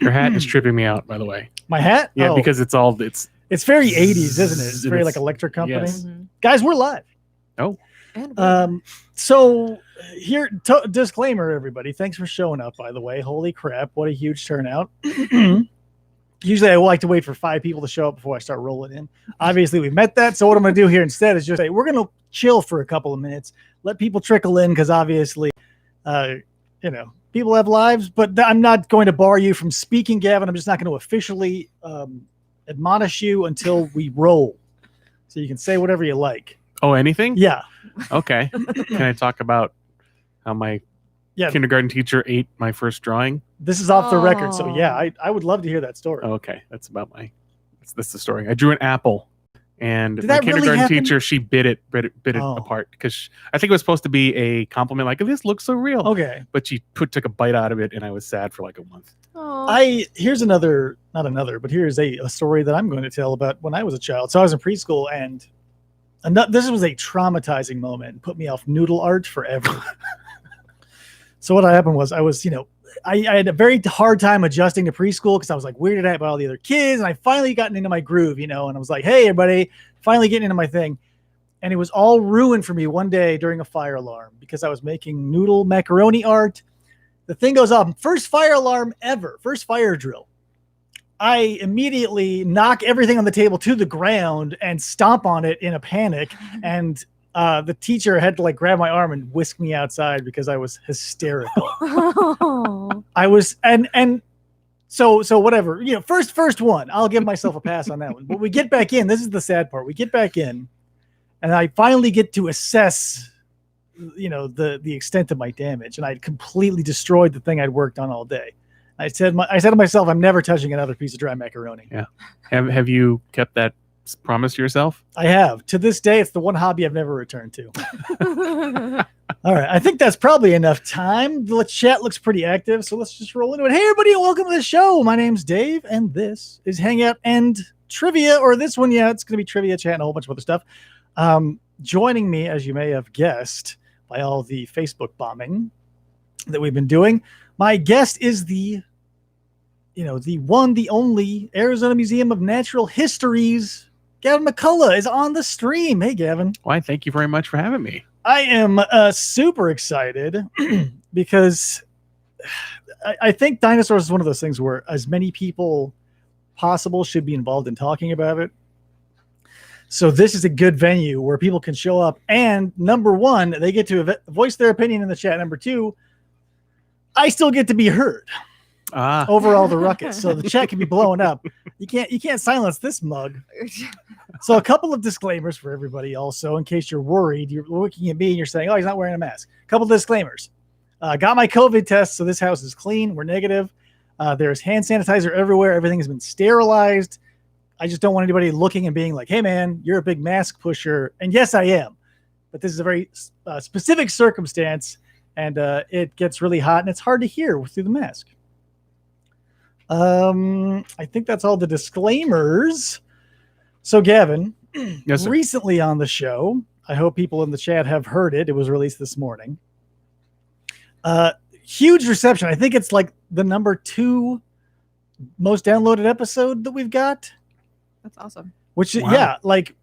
Your hat is tripping me out, by the way. My hat? Yeah, Oh, because it's very 80s, isn't it? It's very like electric company. Yes. Guys, we're live. Oh. So here, disclaimer, everybody. Thanks for showing up, by the way. Holy crap, what a huge turnout. Usually I like to wait for 5 people to show up before I start rolling in. Obviously, we've met that. So what I'm going to do here instead is just say, we're going to chill for a couple of minutes, let people trickle in, because obviously, people have lives, but I'm not going to bar you from speaking, Gavin. I'm just not going to officially admonish you until we roll. So you can say whatever you like. Oh, anything? Yeah. Okay. Can I talk about how my kindergarten teacher ate my first drawing? This is off the record. So yeah, I would love to hear that story. Okay. That's the story. I drew an apple, and my kindergarten really teacher, she bit it apart, because I think it was supposed to be a compliment, like, this looks so real. Okay. But she took a bite out of it, and I was sad for like a month. Here's here's a story that I'm going to tell about when I was a child. So I was in preschool, and this was a traumatizing moment and put me off noodle art forever. So what happened was I had a very hard time adjusting to preschool because I was like weirded out by all the other kids, and I finally gotten into my groove, and I was like, hey, everybody, finally getting into my thing. And it was all ruined for me one day during a fire alarm because I was making noodle macaroni art. The thing goes off, first fire alarm ever, first fire drill. I immediately knock everything on the table to the ground and stomp on it in a panic. And the teacher had to grab my arm and whisk me outside because I was hysterical. I was, and so whatever, first one, I'll give myself a pass on that one. But we get back in. This is the sad part. We get back in, and I finally get to assess, the extent of my damage. And I'd completely destroyed the thing I'd worked on all day. I said to myself, I'm never touching another piece of dry macaroni. Yeah. Have you kept that promise to yourself? I have. To this day, it's the one hobby I've never returned to. All right. I think that's probably enough time. The chat looks pretty active, so let's just roll into it. Hey, everybody, and welcome to the show. My name's Dave, and this is Hangout and Trivia, or this one, it's going to be Trivia Chat and a whole bunch of other stuff. Joining me, as you may have guessed, by all the Facebook bombing that we've been doing, my guest is the one, the only Arizona Museum of Natural History's Gavin McCullough is on the stream. Hey, Gavin. Why, thank you very much for having me. I am super excited because I think Dinosaurs is one of those things where as many people possible should be involved in talking about it. So this is a good venue where people can show up, and number one, they get to voice their opinion in the chat. Number two, I still get to be heard over all the ruckus. So the chat can be blowing up. You can't silence this mug. So a couple of disclaimers for everybody also, in case you're worried. You're looking at me and you're saying, oh, he's not wearing a mask. A couple of disclaimers. Got my COVID test, so this house is clean. We're negative. There's hand sanitizer everywhere. Everything has been sterilized. I just don't want anybody looking and being like, hey, man, you're a big mask pusher. And yes, I am. But this is a very specific circumstance, and it gets really hot, and it's hard to hear through the mask. I think that's all the disclaimers. So, Gavin, yes, sir. Recently on the show, I hope people in the chat have heard it. It was released this morning. Huge reception. I think it's like the number 2 most downloaded episode that we've got. That's awesome. Which, wow. like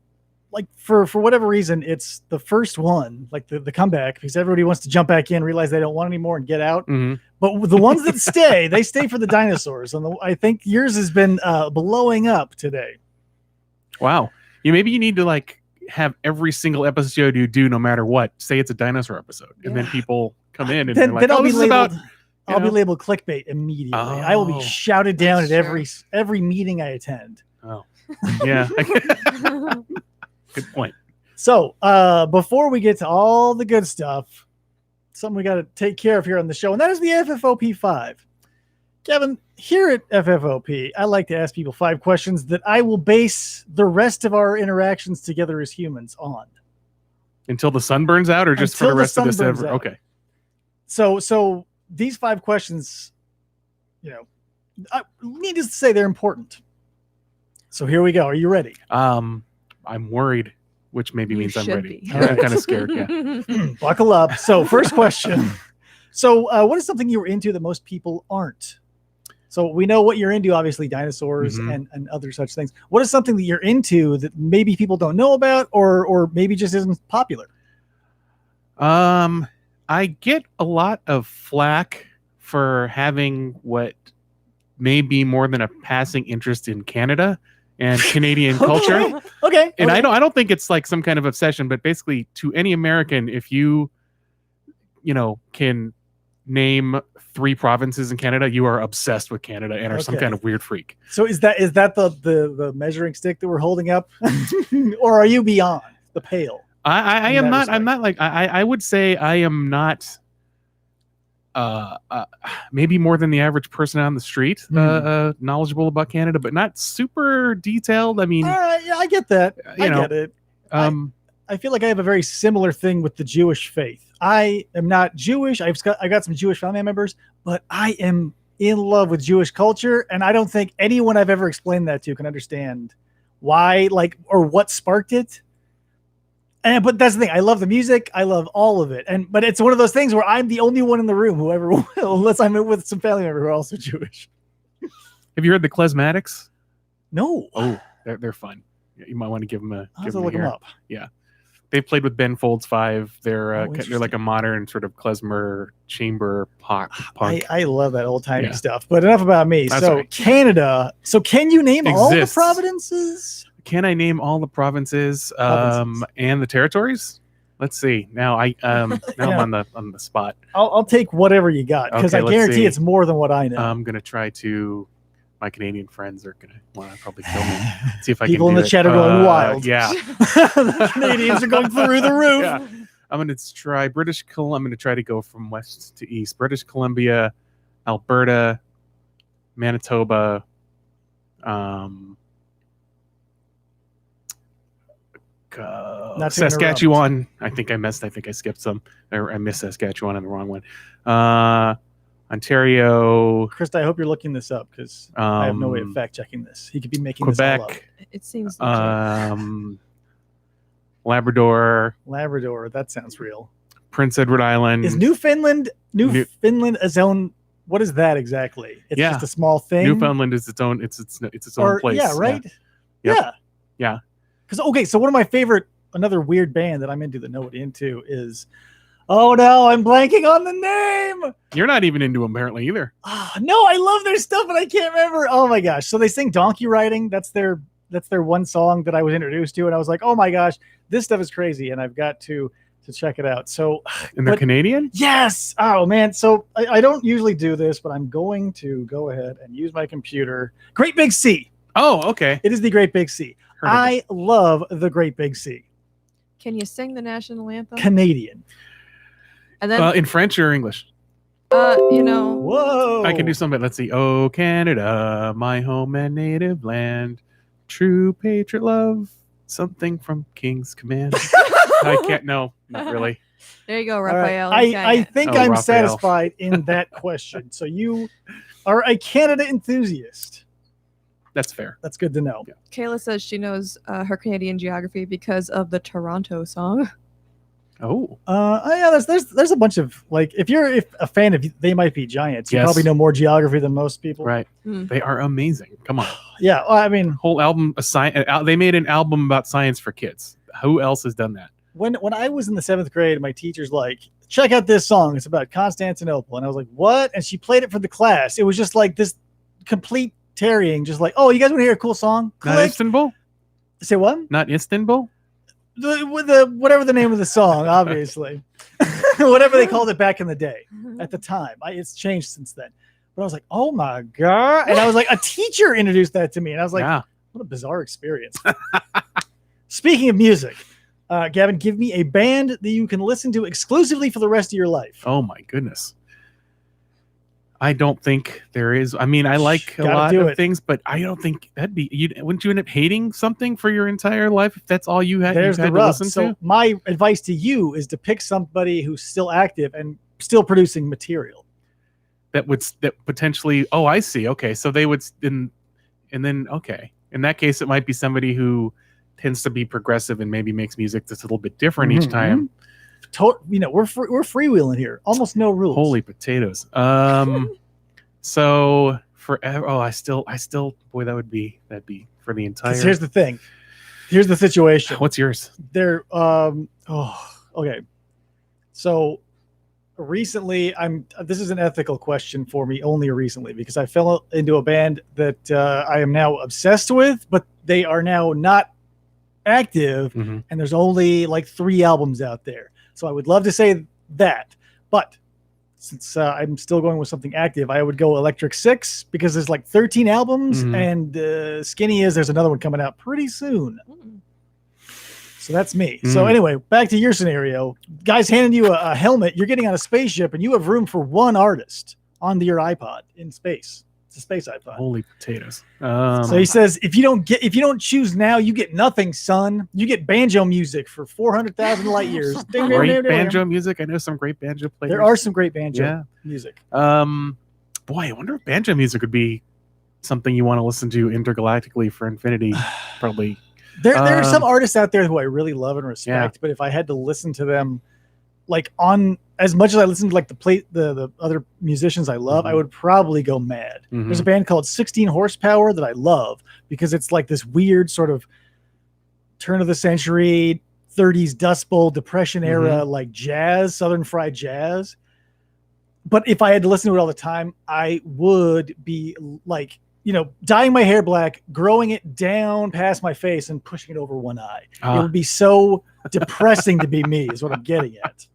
for whatever reason, it's the first one, like the comeback, because everybody wants to jump back in, realize they don't want anymore, and get out. Mm-hmm. But the ones that stay, they stay for the dinosaurs. And I think yours has been blowing up today. Wow. Maybe you need to have every single episode you do, no matter what, say it's a dinosaur episode, and then people come in and then I'll be labeled. I'll be labeled clickbait immediately. Oh. I will be shouted down at every meeting I attend. Oh, yeah. Good point. So before we get to all the good stuff, something we got to take care of here on the show, and that is the FFOP 5. Kevin, here at FFOP, I like to ask people 5 questions that I will base the rest of our interactions together as humans on. Until the sun burns out, or just for the rest of this ever? Okay. So these 5 questions, needless to say, they're important. So here we go. Are you ready? I'm worried, which maybe means I'm ready. All right. I'm kind of scared. Yeah. Buckle up. So first question. So what is something you were into that most people aren't? So we know what you're into, obviously, dinosaurs Mhm. and other such things. What is something that you're into that maybe people don't know about, or maybe just isn't popular? I get a lot of flack for having what may be more than a passing interest in Canada and Canadian culture. Okay. And I don't think it's like some kind of obsession, but basically to any American, if you can name 3 provinces in Canada, you are obsessed with Canada and are some Okay. kind of weird freak. So is that the measuring stick that we're holding up, or are you beyond the pale? I In am that not. respect. I'm not like I would say I am not. Maybe more than the average person on the street knowledgeable about Canada, but not super detailed. I mean, Yeah, I get that. I get it. I feel like I have a very similar thing with the Jewish faith. I am not Jewish. I got some Jewish family members, but I am in love with Jewish culture, and I don't think anyone I've ever explained that to can understand why, or what sparked it. But that's the thing. I love the music. I love all of it. But it's one of those things where I'm the only one in the room who ever will, unless I'm with some family member who are also Jewish. have you heard the Klezmatics? No. Oh, they're fun. You might want to give them a. I'll have to look them up. Yeah, they played with Ben Folds 5. They're they're interesting. like a modern sort of klezmer chamber punk. I love that old timey Yeah. stuff. But enough about me. That's So right. Canada. So can you name all the Exists. provinces? Can I name all the provinces and the territories? Let's see. Now I'm on the spot. I'll take whatever you got, because Okay, I let's guarantee see. it's more than what I know. I'm gonna try to. My Canadian friends are gonna want to probably kill me. See if I People can. in do the it. chat are going wild. Yeah, The Canadians are going through the roof. Yeah. I'm gonna try British Columbia. I'm gonna try to go from west to east. British Columbia, Alberta, Manitoba, Not to Saskatchewan. I think I skipped some. Or I missed Saskatchewan on the wrong one. Ontario, Krista, I hope you're looking this up, because I have no way of fact checking this. He could be making this all up. Quebec, It seems legit. Labrador, Labrador. That sounds real. Prince Edward Island. Is Newfoundland its own? What is that exactly? It's Yeah. just a small thing. Newfoundland is its own. It's its own place. Yeah, right. Yep. Yeah. Because so one of my favorite, another weird band that I'm into that nobody into is, oh no, I'm blanking on the name. You're not even into them apparently either. No, I love their stuff, but I can't remember. Oh my gosh! So they sing donkey riding. That's their one song that I was introduced to, and I was like, oh my gosh, this stuff is crazy, and I've got to check it out. So, And they're Canadian? yes. Oh man. So I don't usually do this, but I'm going to go ahead and use my computer. Great Big Sea. Oh, okay. It is the Great Big Sea. Heard of it. I love the Great Big Sea. Can you sing the national anthem? Canadian. And then, In French or English? Whoa. I can do something. Let's see. Oh, Canada, my home and native land, true patriot love, something from King's Command. I can't. No, not really. There you go, All right. Raphael. I think Oh, I'm Raphael. satisfied in that question. So you are a Canada enthusiast. That's fair. That's good to know. Yeah. Kayla says she knows her Canadian geography because of the Toronto song. Oh, Yeah, there's a bunch of, like, if you're a fan of They Might Be Giants, you Yes. probably know more geography than most people. right. Hmm. They are amazing. Come on. Yeah, well, I mean, Whole album. They made an album about science for kids. Who else has done that? when I was in the 7th grade, my teacher's like, check out this song. It's about Constantinople. And I was like, what? And she played it for the class. It was just like this complete tarrying, just like, oh, you guys want to hear a cool song? Not Click. Istanbul? Say what? Not Istanbul? Whatever the name of the song, obviously. Whatever they called it back in the day. At the time. It's changed since then. But I was like, oh my God. And I was like, a teacher introduced that to me. And I was like, Yeah. what a bizarre experience. Speaking of music, Gavin, give me a band that you can listen to exclusively for the rest of your life. Oh my goodness. I don't think there is. I mean, I like a Gotta lot do of it. things, but I don't think that'd be. Wouldn't you end up hating something for your entire life if that's all you had, There's you the had to rub. listen So to? my advice to you is to pick somebody who's still active and still producing material. That potentially. Oh, I see. Okay, so they would and then okay. In that case, it might be somebody who tends to be progressive and maybe makes music that's a little bit different each Mhm. time. We're freewheeling here. Almost no rules. Holy potatoes. So forever. Oh, I still. Boy, that'd be for the entire. 'Cause here's the thing. Here's the situation. What's yours? There. Okay. So recently, this is an ethical question for me only recently, because I fell into a band that I am now obsessed with, but they are now not active, Mm-hmm. and there's only like 3 albums out there. So I would love to say that, but since I'm still going with something active, I would go Electric Six, because there's like 13 albums, Mhm. and Skinny is there's another one coming out pretty soon. Mm. So that's me. So anyway, back to your scenario. Guys handing you a helmet, you're getting on a spaceship, and you have room for 1 artist on your iPod in space. It's a space iPod. Holy potatoes. So he says, if you don't choose now, you get nothing, son. You get banjo music for 400,000 light years. Great banjo music. I know some great banjo players. There are some great banjo music. Boy, I wonder if banjo music would be something you want to listen to intergalactically for infinity. Probably. There are some artists out there who I really love and respect, but if I had to listen to them, like on as much as I listen to like the other musicians I love, I would probably go mad. There's a band called 16 Horsepower that I love, because it's like this weird sort of turn of the century 30s Dust Bowl Depression era like jazz, Southern fried jazz. But if I had to listen to it all the time, I would be like, dyeing my hair black, growing it down past my face, and pushing it over one eye. It would be so depressing to be me, is what I'm getting at.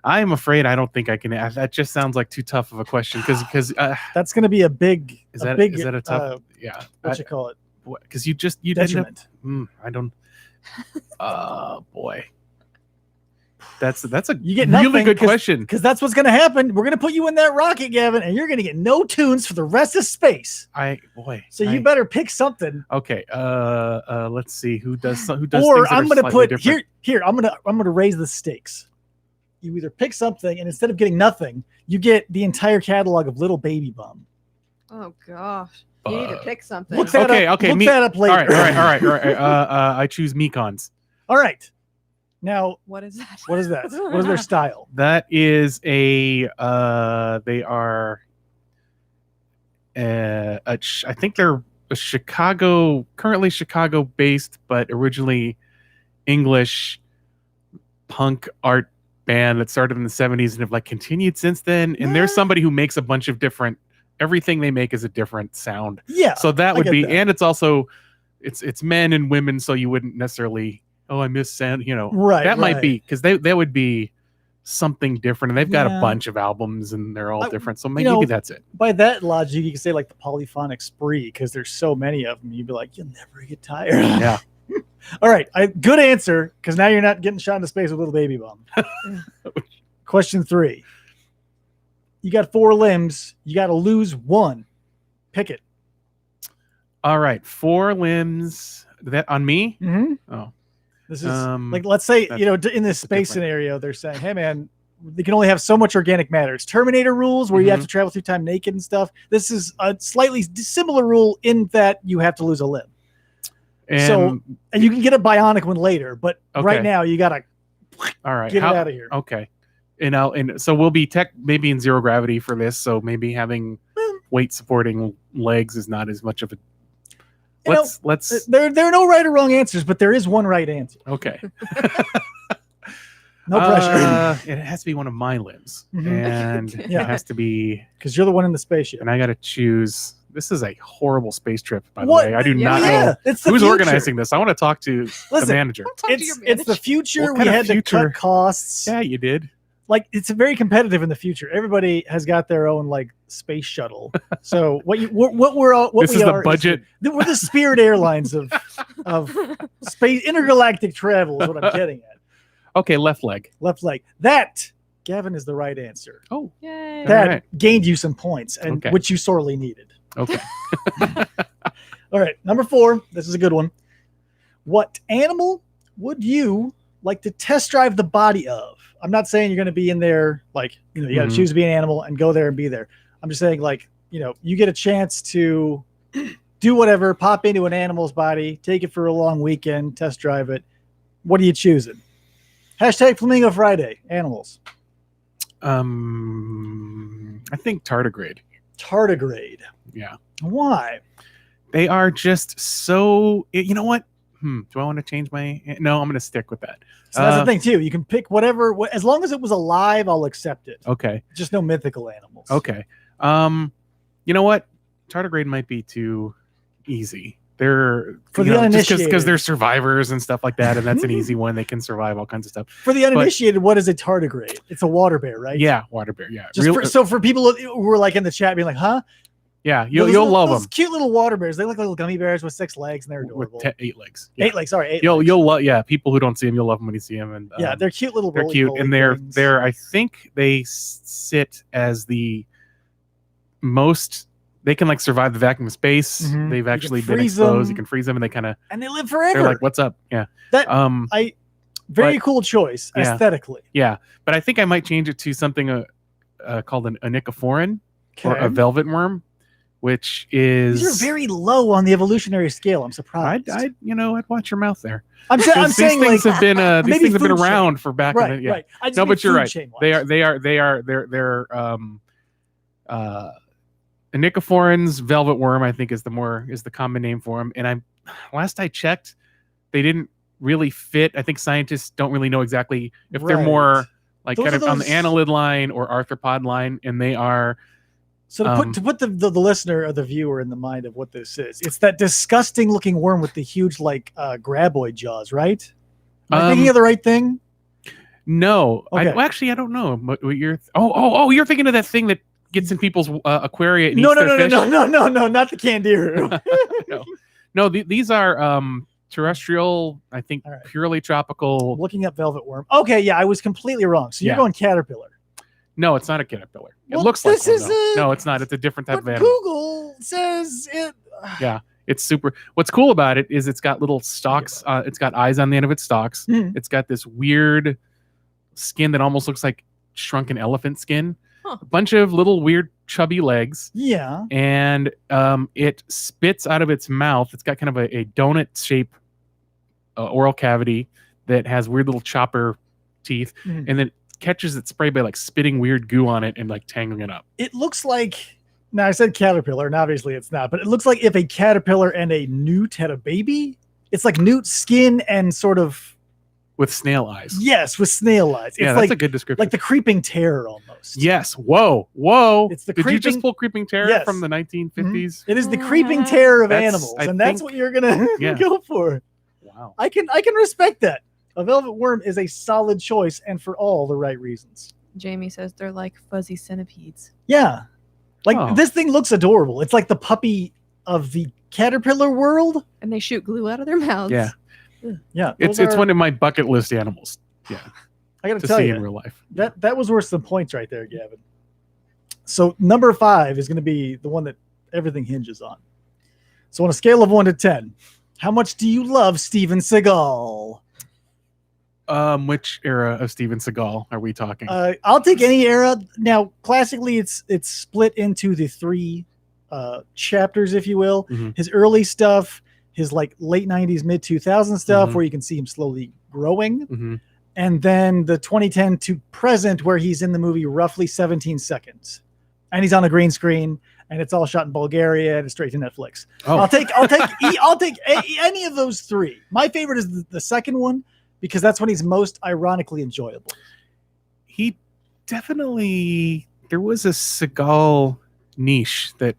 I'm afraid I don't think I can. That just sounds like too tough of a question, because that's going to a big. Is that a tough? Yeah. What you call it? Because you detriment. I don't. Boy. That's a you get really good question, because that's what's going to happen. We're going to put you in that rocket, Gavin, and you're going to get no tunes for the rest of space. So you better pick something. Okay. Let's see who does. Or I'm going to put here. I'm going to raise the stakes. You either pick something, and instead of getting nothing, you get the entire catalog of Little Baby Bum. Oh gosh, you need to pick something. Look that up later. All right. I choose Mekons. All right. Now, what is that? What is that? What is their style? That is they are I think they're currently Chicago based, but originally English punk art band that started in the 70s and have like continued since then. And there's somebody who makes a bunch of everything they make is a different sound. Yeah. So that would be, and it's also, it's men and women. So you wouldn't necessarily, I miss sound, right. That might be, because that would be something different. And they've got a bunch of albums and they're all different. So maybe that's it. By that logic, you could say like the polyphonic spree, because there's so many of them. You'd be like, you'll never get tired. Yeah. All right. Good answer, because now you're not getting shot into space with Little Baby Bum. Question 3. You got 4 limbs. You got to lose 1. Pick it. All right. 4 limbs. That on me? Mm-hmm. Oh. This is like, let's say, in this space scenario, they're saying, hey, man, they can only have so much organic matter. It's Terminator rules where you have to travel through time naked and stuff. This is a slightly similar rule in that you have to lose a limb. And you can get a bionic one later, but right now you gotta get it out of here. Okay, and so we'll be maybe in zero gravity for this. So maybe having weight supporting legs is not as much of a. Let's. There are no right or wrong answers, but there is one right answer. Okay. No pressure. It has to be one of my limbs, and it has to be because you're the one in the spaceship, and I got to choose. This is a horrible space trip, by the way. I do not know who's organizing this. I want to talk to the manager. It's the future. We had to cut costs. Yeah, you did. Like, it's very competitive in the future. Everybody has got their own like space shuttle. So this is the budget. We're the Spirit Airlines of space intergalactic travel. Is what I'm getting at. Okay, left leg. Left leg. That, Gavin, is the right answer. Oh, yay! That gained you some points, and which you sorely needed. Okay. All right, number 4. This is a good one. What animal would you like to test drive the body of? I'm not saying you're going to be in there like, you got to choose to be an animal and go there and be there. I'm just saying like, you get a chance to do whatever, pop into an animal's body, take it for a long weekend, test drive it. What are you choosing? Hashtag Flamingo Friday, animals. I think tardigrade. Tardigrade. Yeah. Why? They are just so. You know what? Do I want to change my? No, I'm going to stick with that. So that's the thing too. You can pick whatever, as long as it was alive, I'll accept it. Okay. Just no mythical animals. Okay. You know what? Tardigrade might be too easy. They're For the uninitiated, because they're survivors and stuff like that, and that's an easy one. They can survive all kinds of stuff. For the uninitiated, what is a tardigrade? It's a water bear, right? Yeah, water bear. Yeah. So for people who are like in the chat being like, huh? Yeah, you'll love them. Cute little water bears. They look like little gummy bears with 6 legs, and they're adorable. With 8 legs. Yeah. 8 legs. Sorry, 8. You'll love. Yeah, people who don't see them, you'll love them when you see them. And yeah, they're cute little. They're cute, and they're. I think they sit as the most. They can like survive the vacuum of space. Mm-hmm. They've actually been exposed. You can freeze them, and they kind of. And they live forever. They're like, "What's up?" Yeah. Very cool choice aesthetically. Yeah, but I think I might change it to something called an onychophoran or a velvet worm, which is. These are very low on the evolutionary scale. I'm surprised. I'd watch your mouth there. I'm saying these things have been these things have been around chain. for back in the Right. No, but you're right. They're onychophoran's velvet worm, I think is the common name for them. And last I checked, they didn't really fit. I think scientists don't really know exactly if they're more like kind of on the annelid line or arthropod line, and they are. So to put the listener or the viewer in the mind of what this is, it's that disgusting looking worm with the huge like graboid jaws, right? Am I thinking of the right thing? No, okay. Actually, I don't know. What you're you're thinking of that thing that gets in people's aquaria. And No, not the candiru. no. These are terrestrial. I think purely tropical. Looking up velvet worm. Okay, yeah, I was completely wrong. So you're going caterpillar. No, it's not a caterpillar. It looks like one, no, it's not. It's a different type of animal. Google says it. Yeah, it's super. What's cool about it is it's got little stalks. It's got eyes on the end of its stalks. It's got this weird skin that almost looks like shrunken elephant skin. A bunch of little weird chubby legs. Yeah. And it spits out of its mouth. It's got kind of a donut shape oral cavity that has weird little chopper teeth. And then catches its prey by like spitting weird goo on it and like tangling it up. It looks like, now I said caterpillar, and obviously it's not, but it looks like if a caterpillar and a newt had a baby. It's like newt skin and sort of with snail eyes. Yes, with snail eyes. It's that's a good description. Like the creeping terror almost. Yes. Whoa. It's the Did you just pull creeping terror from the 1950s? It is the creeping terror of animals, and that's what you're gonna go for. Wow. I can respect that. A velvet worm is a solid choice, and for all the right reasons. Jamie says they're like fuzzy centipedes. Yeah. Like this thing looks adorable. It's like the puppy of the caterpillar world. And they shoot glue out of their mouths. Yeah. Yeah. It's one of my bucket list animals. Yeah. I gotta tell you, in real life. That was worth some points right there, Gavin. So number 5 is gonna be the one that everything hinges on. So on a scale of 1 to 10, how much do you love Steven Seagal? Which era of Steven Seagal are we talking? I'll take any era. Now, classically, it's split into the 3 chapters, if you will. His early stuff, his like late 90s, mid 2000s stuff, where you can see him slowly growing, and then the 2010 to present, where he's in the movie roughly 17 seconds, and he's on a green screen, and it's all shot in Bulgaria and it's straight to Netflix. I'll take any of those 3. My favorite is the second one, because that's when he's most ironically enjoyable. He definitely, there was a Seagal niche that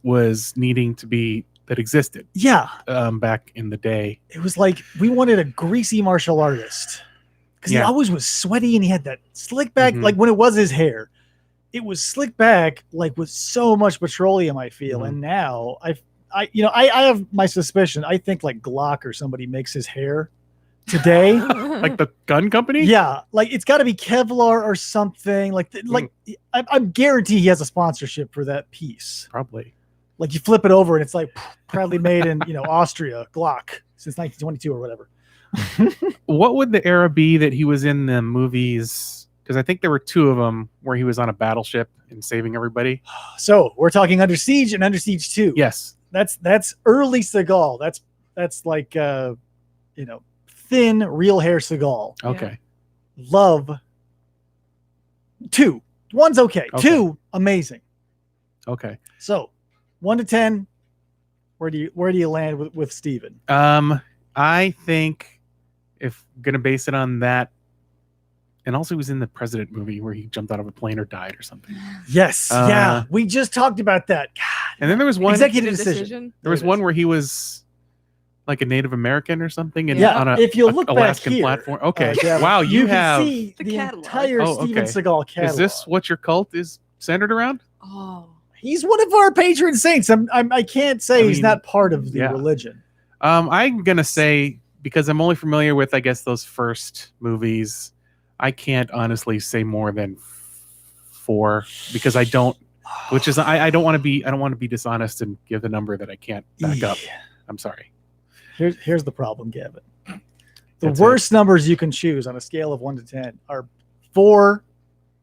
existed. Yeah. Back in the day. It was like, we wanted a greasy martial artist. Because he always was sweaty and he had that slick back, like when it was his hair. It was slick back, like with so much petroleum, I feel. And now I have my suspicion. I think like Glock or somebody makes his hair today. Like the gun company? Yeah, like it's got to be Kevlar or something. I'm guaranteed he has a sponsorship for that piece. Probably. Like you flip it over and it's like proudly made in Austria, Glock, since 1922 or whatever. What would the era be that he was in the movies? Because I think there were 2 of them where he was on a battleship and saving everybody. So we're talking Under Siege and Under Siege 2. Yes, that's early Seagal. That's like thin, real hair Seagal. Okay. Love 2. 1's okay. 2, amazing. Okay. So 1 to 10, where do you land with Steven? I think if I'm gonna base it on that, and also he was in the President movie where he jumped out of a plane or died or something. Yes. Yeah. We just talked about that. God. And then there was one Executive decision. There was one where he was like a Native American or something, and Yeah. on a If you look Alaskan back here, platform. Okay. Gavin, Wow, you can have. see The the catalog. entire Oh, Steven okay. Seagal catalog. Is this what your cult is centered around? Oh. He's one of our patron saints. I can't say he's mean, not part of the yeah. religion. I'm gonna say, because I'm only familiar with, I guess, those first movies, I can't honestly say more than 4 because I don't. Which is I don't want to be dishonest and give a number that I can't back up. I'm sorry. Here's the problem, Gavin. The That's worst numbers you can choose on a scale of 1 to 10 are 4,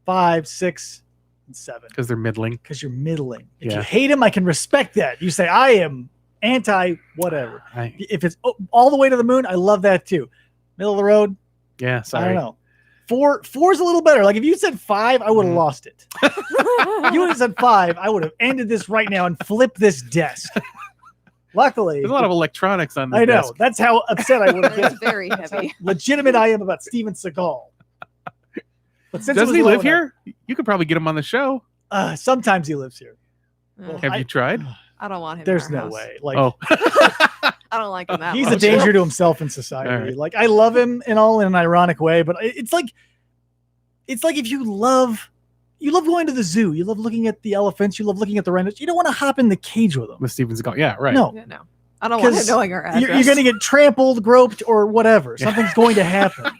5, 6, and 7. Because they're middling. Because you're middling. If Yeah. you hate him, I can respect that. You say I am anti whatever. I, If it's all the way to the moon, I love that too. Middle of the road, yeah, I sorry. don't know. 4 is a little better. Like if you said 5, I would have Mhm. lost it. You would have said 5, I would have ended this right now and flipped this desk. Luckily, There's a lot of electronics on the I know. desk. That's how upset I would have It's been. very heavy. Legitimate I am about Steven Seagal. But since it Doesn't was he low live enough- here? You could probably get him on the show. Sometimes he lives here. Oh, Have you tried? I don't want him. There's in our no house. way. Like Oh, I don't like him that he's a much. danger to himself in society. All right. Like I love him and all in an ironic way, but it's like if you love going to the zoo, you love looking at the elephants, you love looking at the rhinos, you don't want to hop in the cage with them. with Steven Seagal. Yeah, right. No, Yeah, no. I don't want him 'Cause knowing our address. you're going to get trampled, groped, or whatever. Yeah. Something's going to happen.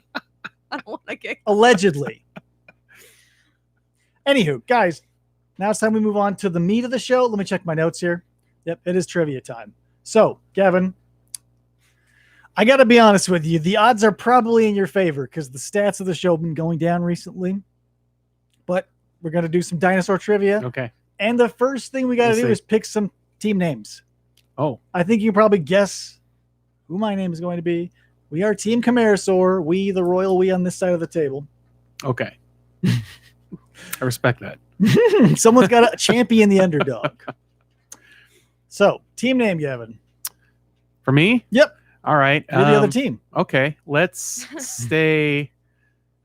I don't want to get. Allegedly. Anywho, guys, now it's time we move on to the meat of the show. Let me check my notes here. Yep, it is trivia time. So, Gavin, I got to be honest with you. The odds are probably in your favor because the stats of the show have been going down recently. But we're going to do some dinosaur trivia. Okay. And the first thing we got to We'll do see. is pick some team names. Oh, I think you can probably guess who my name is going to be. We are Team Camarasaur. We, the royal we on this side of the table. okay. I respect that. Someone's got to champion the underdog. So, team name, Gavin. For me? Yep. All right. You're the other team. Okay. Let's stay.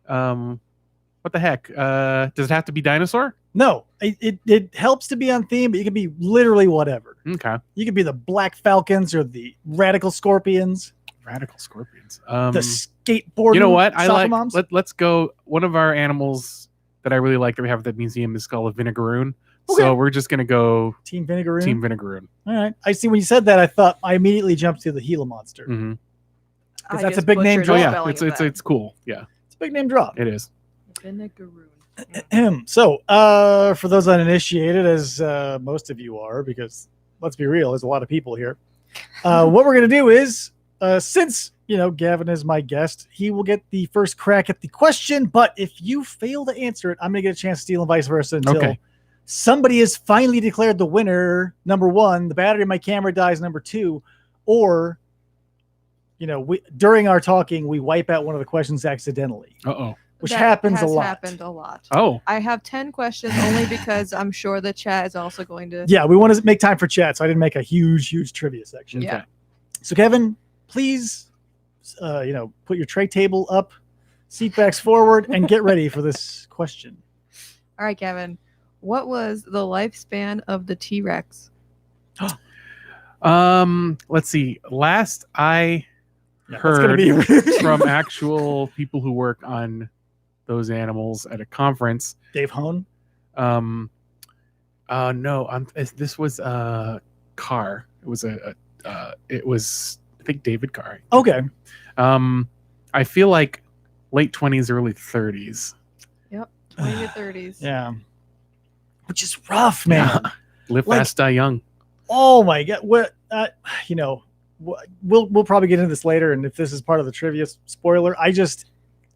What the heck? Does it have to be dinosaur? No, it helps to be on theme, but you can be literally whatever. Okay. You could be the Black Falcons or the Radical Scorpions, Radical scorpions. the skateboarding. You know what? I soccer like. moms. Let's go. One of our animals that I really like that we have at the museum is called a vinegaroon. Okay. So we're just gonna go Team Vinegaroon. Team Vinegaroon. All right. I see. When you said that, I immediately jumped to the Gila monster. Mm-hmm. That's a big name butchered draw. the Oh yeah, spelling of that. it's cool. Yeah, It's a big name draw. it is. Vinegaroon. So, for those uninitiated, as most of you are, because let's be real, there's a lot of people here. What we're going to do is, since, Gavin is my guest, he will get the first crack at the question. But if you fail to answer it, I'm going to get a chance to steal and vice versa until Okay. somebody is finally declared the winner, number 1, the battery in my camera dies, number 2, or, during our talking, we wipe out one of the questions accidentally, Uh-oh. which That happens a has lot. happened a lot. Oh. I have 10 questions only because I'm sure the chat is also going to. Yeah, we want to make time for chat, so I didn't make a huge trivia section. Yeah. Okay. So, Kevin, please, put your tray table up, seat backs forward, and get ready for this question. All right, Kevin. What was the lifespan of the T-Rex? Let's see. Last I Yeah, that's gonna heard be from actual people who work on those animals at a conference. Dave Hone. No, this was Carr. It was it was, I think, David Carr. Okay. I feel like late 20s, early 30s. 20 to 30s. Yeah. Which is rough, man. Yeah. Live Like- fast, die young. Oh my god. What? We'll probably get into this later, and if this is part of the trivia spoiler,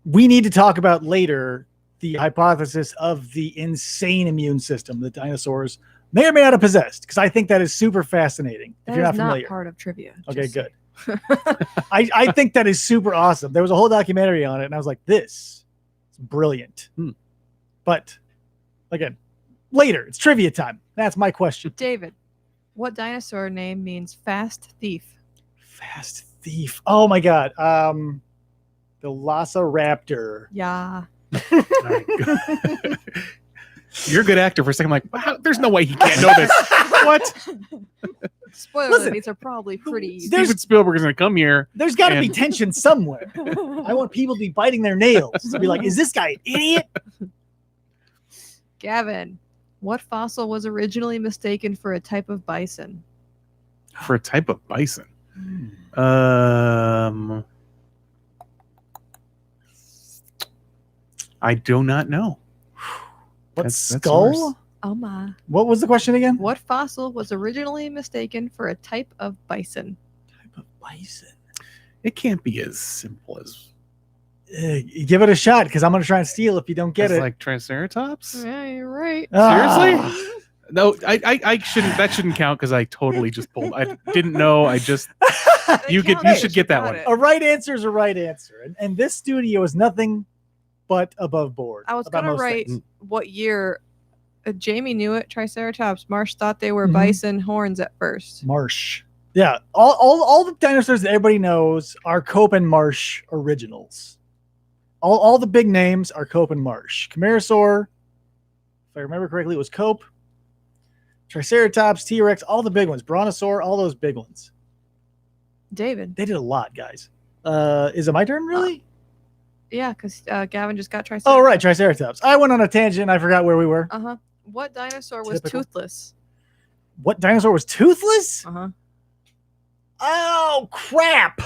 we need to talk about later the hypothesis of the insane immune system that dinosaurs may or may not have possessed, because I think that is super fascinating. If That you're is not not familiar. part of trivia. Okay, just good. I think that is super awesome. There was a whole documentary on it, and I was like, this is brilliant. But again, later, it's trivia time. That's my question. David, what dinosaur name means fast thief? Fast thief. Oh my god. Velociraptor. Yeah. You're a good actor. For a second, I'm like, wow, there's no way he can't know this. What? Spoiler, Listen, these are probably pretty easy. Steven Spielberg is going to come here. There's got to be And- tension somewhere. I want people to be biting their nails to be like, "Is this guy an idiot?" Gavin, what fossil was originally mistaken for a type of bison? For a type of bison. I do not know. What That's skull? yours. Oh my. What was the question again? What fossil was originally mistaken for a type of bison? Type of bison. It can't be as simple as Give it a shot, because I'm going to try and steal if you don't get as it. like Triceratops. Yeah, you're right. Seriously? No, I shouldn't. That shouldn't count because I totally just pulled. I didn't know. I just you should get that one. A right answer is a right answer, and this studio is nothing but above board. I was about gonna most write things. what year. Jamie knew it. Triceratops. Marsh thought they were Mhm. bison horns at first. Marsh. Yeah, all the dinosaurs that everybody knows are Cope and Marsh originals. All the big names are Cope and Marsh. Camarasaur, if I remember correctly, it was Cope. Triceratops, T-Rex, all the big ones. Brontosaur, all those big ones. David. They did a lot, guys. Is it my turn, really? Yeah, because Gavin just got Triceratops. Oh, right, Triceratops. I went on a tangent. I forgot where we were. Uh huh. What dinosaur was Typical. toothless? What dinosaur was toothless? Uh huh. Oh, crap.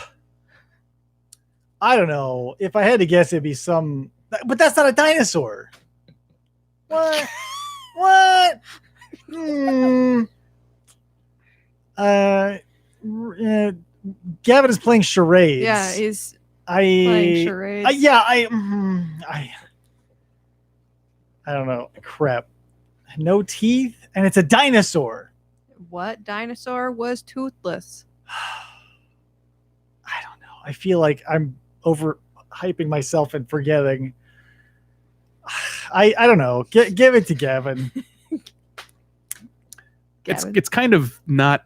I don't know. If I had to guess, it'd be some... But that's not a dinosaur. What? What? Gavin is playing charades. Yeah, he's playing charades. I don't know. Crap. No teeth, and it's a dinosaur. What dinosaur was toothless? I don't know. I feel like I'm overhyping myself and forgetting. I don't know. Give it to Gavin. Gavin. It's kind of not.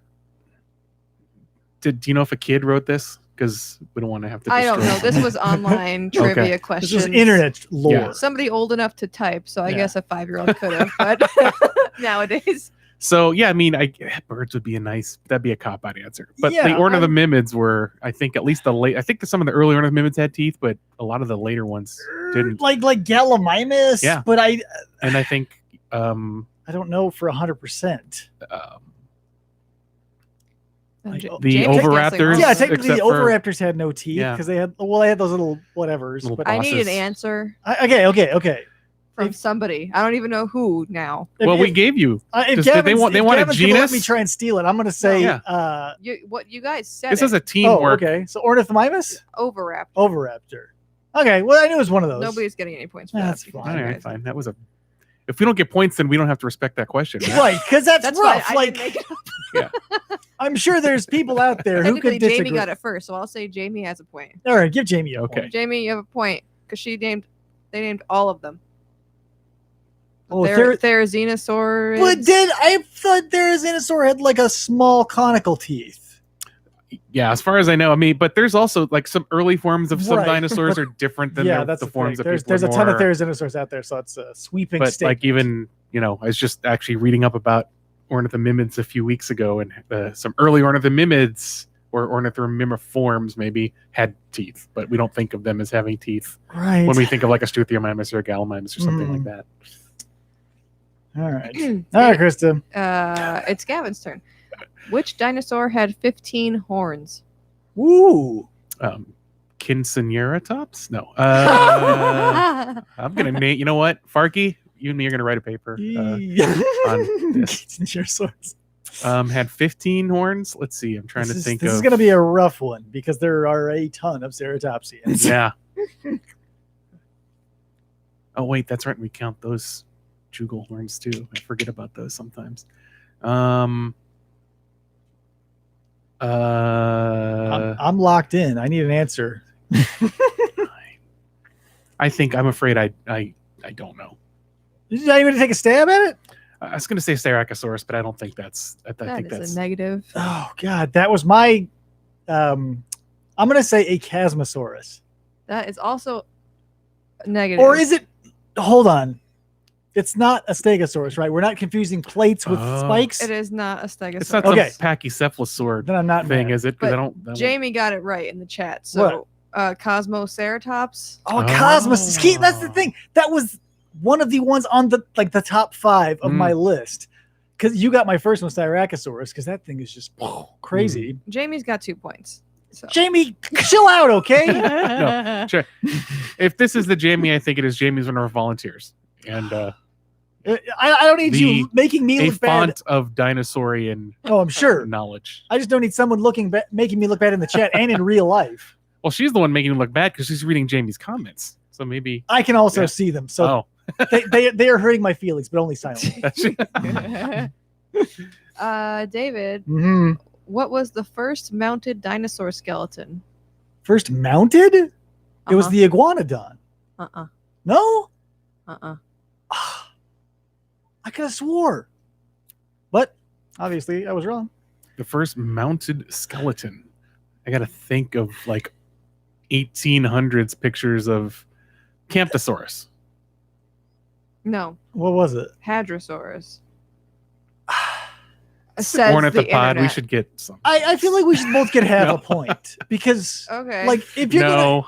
Do you know if a kid wrote this? Because we don't want to have to. I don't know. destroy- This was online trivia This questions. was internet lore. Yeah. Somebody old enough to type, so I Yeah. guess a 5-year-old could have. But nowadays, So yeah, I mean, birds would be that'd be a cop out answer. But the Yeah, ornithomimids were, I think, at least I think that some of the early ornithomimids had teeth, but a lot of the later ones didn't. Like Gallimimus. Yeah. But I And I think don't know for 100%. Like, J- the James is guessing Oviraptors- wrong. Yeah, technically the except for- Oviraptors had no teeth Yeah. because they had those little whatevers. Little But I need an bosses. answer okay. from somebody. I don't even know who now. well, we gave you. If Does- did they want a Gavin's gonna let me genus? try and steal it. I'm going to say Yeah. What you guys said? This is a oh, teamwork. okay. So Ornithomimus, Oviraptor. Oviraptor. Okay, well I knew it was one of those. Nobody's getting any points for That's that. fine. because All you right, guys- fine. That was a. If we don't get points, then we don't have to respect that question. Right? Right, because that's why rough. I Like didn't make it up. I'm sure there's people out there who Technically, could Jamie disagree. got it first, so I'll say Jamie has a point. All right, give Jamie a Okay. point. Jamie, you have a point because they named all of them. Oh, Therizinosaur. But I thought Therizinosaur had like a small conical teeth. Yeah, as far as I know, I mean, but there's also like some early forms of some Right, dinosaurs but- are different than Yeah, that's the the forms thing. that There's people a ton of more- Therizinosaurs out there, so it's a sweeping But statement. like even I was just actually reading up about ornithomimids a few weeks ago, and some early ornithomimids or ornithomimiforms maybe had teeth, but we don't think of them as having teeth right. when we think of like a Struthiomimus or a Gallimimus or something like Mm. that. All right, all right, Krista. It's Gavin's turn. Which dinosaur had 15 horns? Woo. Kinseneratops? No. I'm gonna name. You know what, Farky? You and me are gonna write a paper. Kinsenerosaurs. Had 15 horns. Let's see. I'm trying to think This of. is going to be a rough one because there are a ton of ceratopsians. Yeah. Oh wait, that's right. We count those jugal horns too. I forget about those sometimes. I'm locked in. I need an answer. I think I'm afraid I don't know. Did you not even take a stab at it? I was going to say Styracosaurus, but I don't think that's. I That think is that's a negative. Oh God, that was my. I'm gonna say a Chasmosaurus. That is also negative. Or is it? Hold on. It's not a Stegosaurus, right? We're not confusing plates with Oh. spikes. It is not a stegosaurus. It's not Okay. some pachycephalosaur Then I'm not thing, mad. is it? Because But I don't. that Jamie got it right in the chat. So, Cosmoceratops. Oh, Oh. Cosmos. See, that's the thing. That was one of the ones on the top 5 of my list. Because you got my first one, Styracosaurus, because that thing is just crazy. Jamie's got 2 points. So. Jamie, chill out, okay? No, sure. If this is the Jamie, I think it is Jamie's one of our volunteers, and I don't need you making me a look bad. font of dinosaurian Oh, I'm sure. knowledge. I just don't need someone making me look bad in the chat and in real life. Well, she's the one making it look bad because she's reading Jamie's comments. So maybe I can also see them. So they are hurting my feelings, but only silently. David, Mhm. what was the first mounted dinosaur skeleton? First mounted? It was the iguanodon. No? I could have swore. But obviously I was wrong. the first mounted skeleton. I got to think of like 1800s pictures of Camptosaurus. No, What was it? Hadrosaurus. Born at the pod, we internet. should get some. I feel like we should both get half No. a point because Okay. like if you're gonna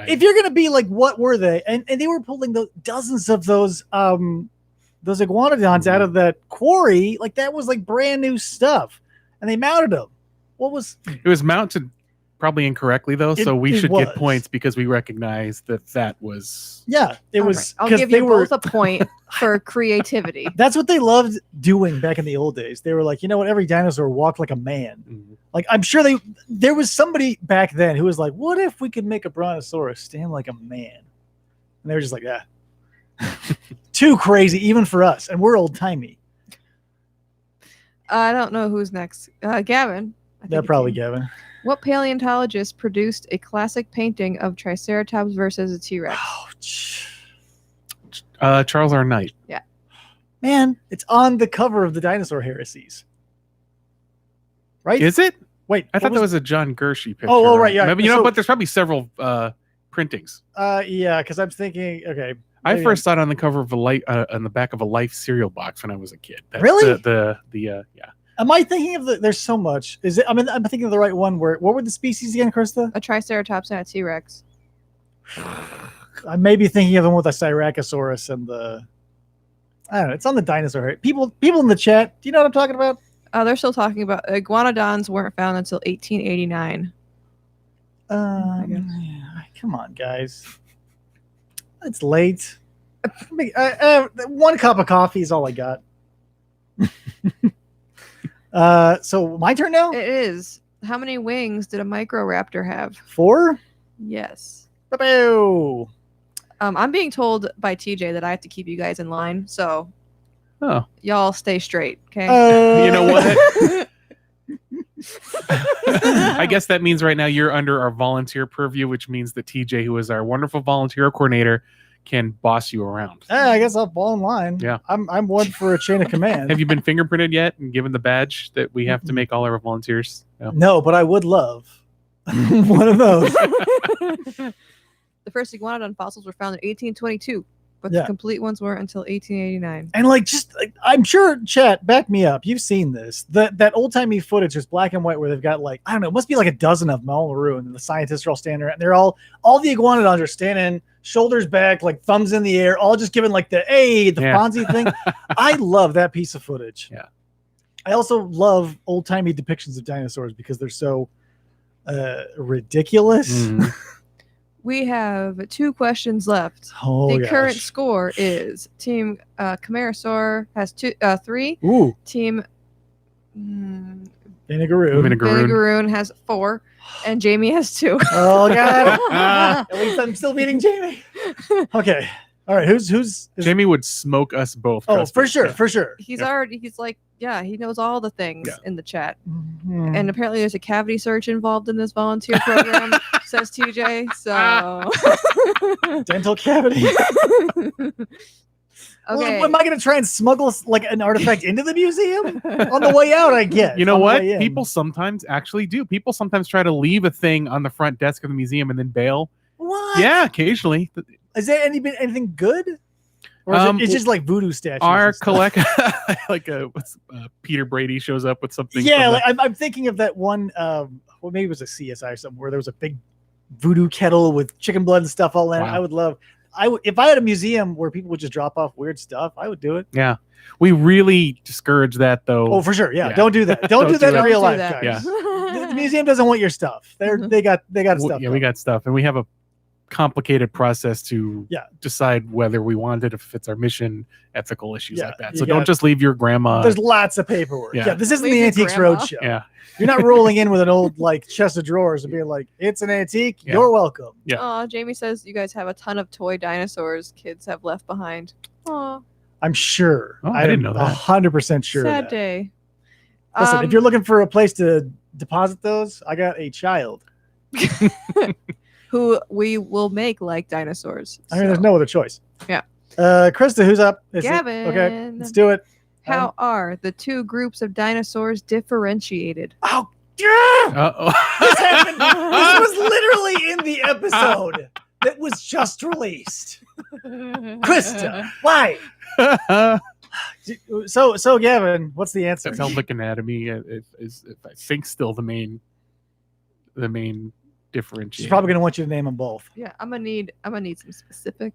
if you're gonna be like what were they and they were pulling dozens of those iguanodons out of that quarry, like that was like brand new stuff and they mounted them. What was it was mounted probably incorrectly though, so we it should was. get points because we recognize that was it All was right. I'll 'cause give they you were both a point for creativity. that's what they loved doing back in the old days. They were like, you know what, every dinosaur walked like a man. Like I'm sure there was somebody back then who was like, what if we could make a brontosaurus stand like a man? And they were just like, too crazy even for us, and we're old timey. I don't know who's next. Gavin. I think They're it's probably you. Gavin. What paleontologist produced a classic painting of Triceratops versus a T-Rex? Charles R. Knight. Man, it's on the cover of the Dinosaur Heresies. Right? Is it? Wait, I thought what that was a John Gershie picture. Oh, right, yeah. Maybe, you know, So- but there's probably several printings. yeah, because I'm thinking, okay. I maybe first saw it on the cover of on the back of a Life cereal box when I was a kid. That's Really? Yeah. Am I thinking of there's so much. Is it? I mean, I'm thinking of the right one. What were the species again, Krista? A Triceratops and a T-Rex. I may be thinking of the one with the Styracosaurus and the. I don't know. It's on the dinosaur. People in the chat. Do you know what I'm talking about? They're still talking about iguanodons weren't found until 1889. Come on, guys. It's late. One cup of coffee is all I got. So my turn now? It is. How many wings did a Microraptor have? 4? Yes. Ba-boo. I'm being told by TJ that I have to keep you guys in line, so Oh, y'all stay straight, okay? you know what? I guess that means right now you're under our volunteer purview, which means that TJ, who is our wonderful volunteer coordinator, can boss you around. I guess I'll fall in line. Yeah. I'm one for a chain of command. Have you been fingerprinted yet and given the badge that we have to make all our volunteers? No. No, but I would love one of those. The first iguanodon fossils were found in 1822, but Yeah. the complete ones weren't until 1889. And like, just like, I'm sure, chat, back me up. You've seen this. That old timey footage is black and white, where they've got like, I don't know, it must be like a dozen of them all in the room, and the scientists are all standing around. And they're all the iguanodons are standing, shoulders back, like thumbs in the air, all just giving like the Fonzie thing. I love that piece of footage. Yeah. I also love old timey depictions of dinosaurs because they're so ridiculous. Mhm. We have 2 questions left. Oh, The current gosh. score is Team Chimerosaur has 3. Ooh, Team Vinegaroon. Vinegaroon has 4, and Jamie has 2. Oh god! At least I'm still beating Jamie. Okay, all right. Who's Jamie would smoke us both. Oh, trust for me. sure, Yeah. for sure. He's like, yeah, he knows all the things Yeah. in the chat. Mhm. And apparently there's a cavity search involved in this volunteer program, says TJ. So dental cavity. Okay. Well, am I going to try and smuggle like an artifact into the museum on the way out? I guess. You know On the what? way in. People sometimes actually do. People sometimes try to leave a thing on the front desk of the museum and then bail. What? Yeah, occasionally. Is there anything good? Or is it's just like voodoo statues? Our collect like Peter Brady shows up with something. Yeah, from like I'm thinking of that one. Well, maybe it was a CSI or something where there was a big voodoo kettle with chicken blood and stuff all in it. Wow. I would love. If I had a museum where people would just drop off weird stuff, I would do it. Yeah, we really discourage that though. Oh, for sure. Yeah, Yeah. don't do that. Don't do that in Don't real do life, that. guys. Yeah. The museum doesn't want your stuff. They got stuff. Yeah, we got stuff, and we have a complicated process to decide whether we want it, if it fits our mission, ethical issues like that. So don't just leave your grandma. There's lots of paperwork. Yeah, this isn't Leave the your Antiques grandma. Roadshow. Yeah. You're not rolling in with an old like chest of drawers and being like, it's an antique. Yeah. You're welcome. Yeah. Aw, Jamie says you guys have a ton of toy dinosaurs kids have left behind. Aw, I'm sure. Oh, I didn't know that. 100% sure. of sad that. day. Listen, if you're looking for a place to deposit those, I got a child. who we will make like dinosaurs. I mean, there's no other choice. Yeah. Krista, who's up? Gavin. Okay, let's do it. How are the two groups of dinosaurs differentiated? Oh, yeah! Uh-oh. This happened. This was literally in the episode that was just released. Krista, why? So Gavin, what's the answer? Pelvic anatomy is I think still the main differentiator. She's probably gonna want you to name them both. Yeah, I'm gonna need some specific.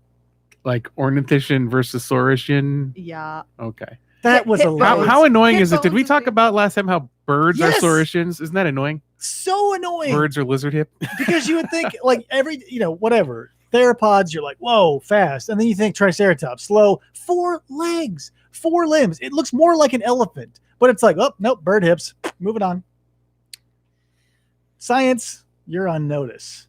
Like ornithischian versus saurischian. Yeah. Okay. That was a Hip lot. How annoying Hip is it? Did we bones talk is about last time how birds Yes! are saurischians? Isn't that annoying? So annoying. Birds are lizard hip. Because you would think like whatever theropods, you're like, whoa, fast, and then you think triceratops, slow, 4 legs, 4 limbs. It looks more like an elephant, but it's like, oh nope, bird hips. Moving on. Science, you're on notice.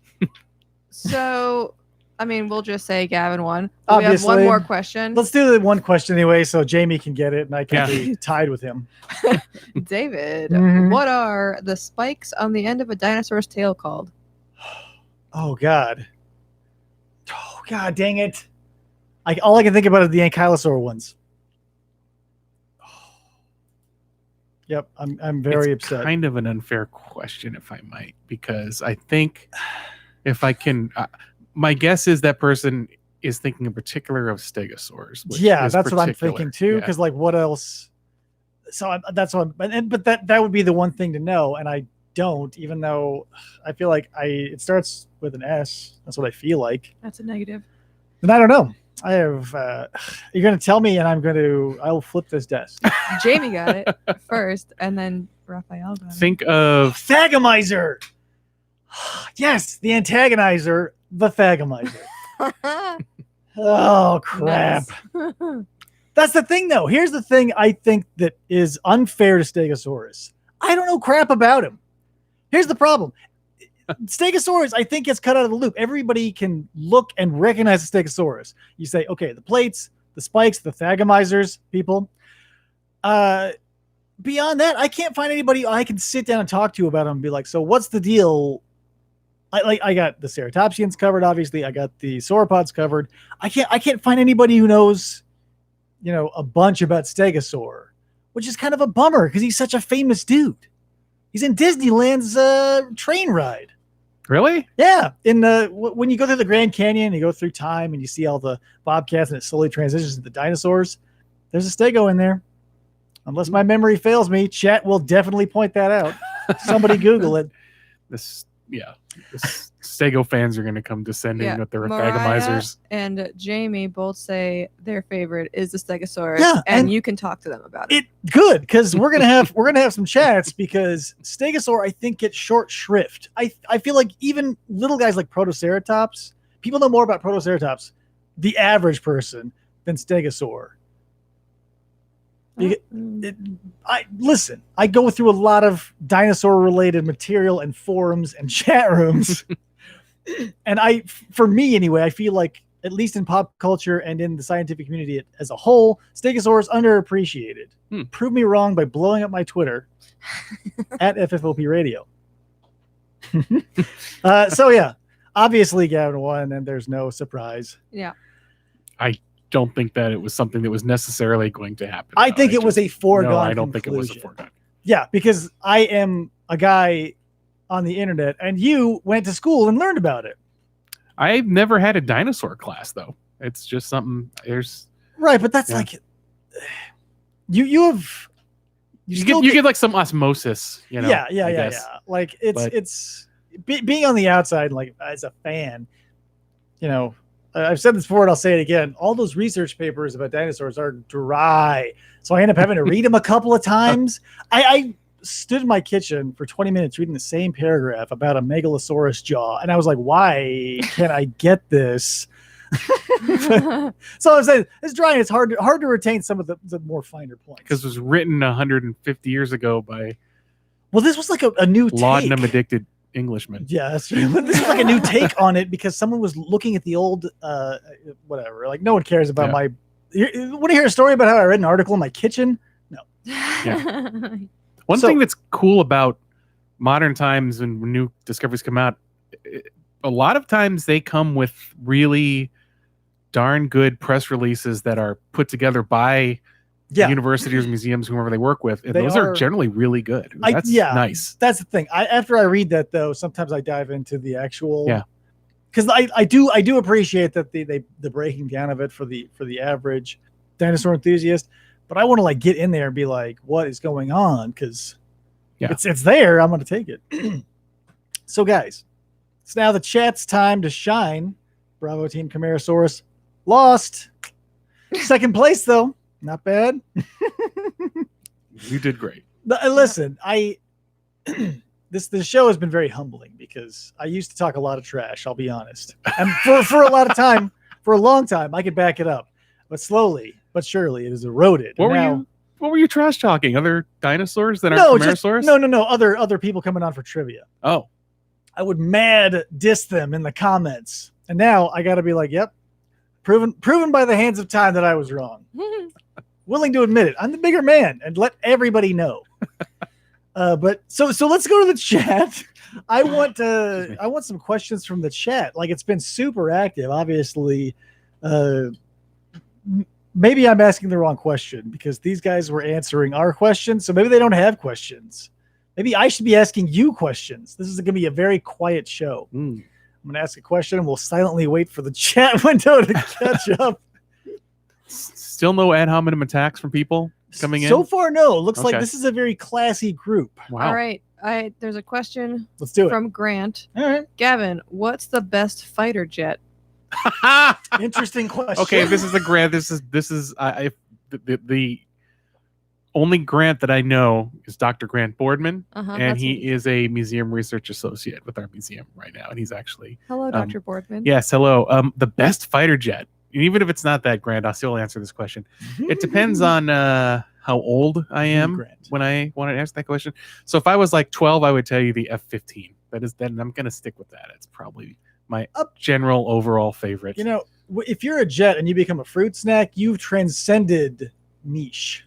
So, I mean, we'll just say Gavin won. We have Obviously. one more question. Let's do the one question anyway, so Jamie can get it, and I can be tied with him. David, Mhm. what are the spikes on the end of a dinosaur's tail called? Oh God. Oh God, dang it! All I can think about is the ankylosaur ones. Yep, I'm very It's upset. kind of an unfair question, if I might, because I think if I can, my guess is that person is thinking in particular of stegosaurs. Which Yeah, is that's what I'm particular. thinking too. Yeah. Because like, what else? So that's what. But that would be the one thing to know, and I don't. Even though I feel like it starts with an S. That's what I feel like. That's a negative. And I don't know. I have. You're going to tell me, and I will flip this desk. Jamie got it first, and then Raphael got it. Think of Thagomizer. Yes, the antagonizer, the Thagomizer. Oh crap! Nice. That's the thing, though. Here's the thing I think that is unfair to Stegosaurus. I don't know crap about him. Here's the problem. Stegosaurus, I think, gets cut out of the loop. Everybody can look and recognize the Stegosaurus. You say, okay, the plates, the spikes, the Thagomizers, people. Beyond that, I can't find anybody I can sit down and talk to about him and be like, so what's the deal? I got the ceratopsians covered, obviously. I got the sauropods covered. I can't find anybody who knows, a bunch about Stegosaur, which is kind of a bummer because he's such a famous dude. He's in Disneyland's train ride. really. Yeah, when you go through the Grand Canyon, you go through time and you see all the bobcats and it slowly transitions to the dinosaurs. There's a Stego in there. Unless my memory fails me, chat will definitely point that out. Somebody Google it. The Stego fans are going to come descending with their Mariah Thagomizers. and Jamie both say their favorite is the Stegosaurus, Yeah, and and you can talk to them about it. Good, because we're gonna have some chats because Stegosaur I think gets short shrift. I feel like even little guys like Protoceratops, people know more about Protoceratops, the average person, than Stegosaur. Listen, I go through a lot of dinosaur related material and forums and chat rooms. And for me anyway, I feel like at least in pop culture and in the scientific community as a whole, Stegosaur is underappreciated. Prove me wrong by blowing up my Twitter at FFOP Radio. So yeah, obviously Gavin won and there's no surprise. Yeah. don't think that it was something that was necessarily going to happen. I No, think it was a foregone No, I don't think it was a conclusion. foregone. Yeah, because I am a guy on the internet, and you went to school and learned about it. I've never had a dinosaur class though. It's just something. There's Right, but that's Yeah. like you have you still get like some osmosis. You know. I yeah. guess. Like But- it's being on the outside, like as a fan, you know. I've said this before, and I'll say it again. All those research papers about dinosaurs are dry, so I end up having to read them a couple of times. I stood in my kitchen for 20 minutes reading the same paragraph about a megalosaurus jaw, and I was like, "Why can't I get this?" So I'm saying it's dry, and it's hard to retain some of the more finer points. Because it was written 150 years ago by Well, this was like a new laudanum take. addicted Englishmen. Yeah, that's true. But this is like a new take on it because someone was looking at the old, whatever. Like no one cares about Yeah. my. You want to hear a story about how I read an article in my kitchen? One So- thing that's cool about modern times and when new discoveries come out, a lot of times they come with really darn good press releases that are put together by Yeah, universities, museums, whoever they work with, and They those are are- generally really good. I- That's yeah. nice. that's the thing. After I read that though, sometimes I dive into the actual. Yeah. Because I do appreciate that the breaking down of it for the average dinosaur enthusiast, but I want to like get in there and be like, what is going on? Because Yeah. it's there. I'm going to take it. So guys, it's now the chat's time to shine. Bravo Team Camarasaurus lost. Second place though, not bad. You did great. Listen, this show has been very humbling because I used to talk a lot of trash. I'll be honest, and for a lot of time, for a long time, I could back it up, but slowly but surely it is eroded. What Now- were you trash talking? Other dinosaurs that No, aren't just Camarasaurs? no. Other people coming on for trivia. Oh, I would mad diss them in the comments, and now I got to be like, yep, proven by the hands of time that I was wrong. Willing to admit it. I'm the bigger man, and let everybody know. But so let's go to the chat. I want some questions from the chat. Like it's been super active. Obviously, maybe I'm asking the wrong question because these guys were answering our questions, so maybe they don't have questions. Maybe I should be asking you questions. This is going to be a very quiet show. mm. I'm going to ask a question, and we'll silently wait for the chat window to catch up. Still no ad hominem attacks from people coming in. So far, no. Looks like Okay. this is a very classy group. Wow. All right. There's a question Let's do it. from Grant. All right. Gavin, what's the best fighter jet? Interesting question. Okay, this is a grant. This is the only Grant that I know is Dr. Grant Boardman, Uh-huh, and that's he what- is a museum research associate with our museum right now, and he's actually Hello, Dr. Boardman. yes, hello. The best fighter jet. And even if it's not that Grant, I'll still answer this question. It depends on how old I am Grant. when I want to ask that question. So if I was like 12, I would tell you the F-15. Then I'm going to stick with that. It's probably my general overall favorite. You know, if you're a jet and you become a fruit snack, you've transcended niche.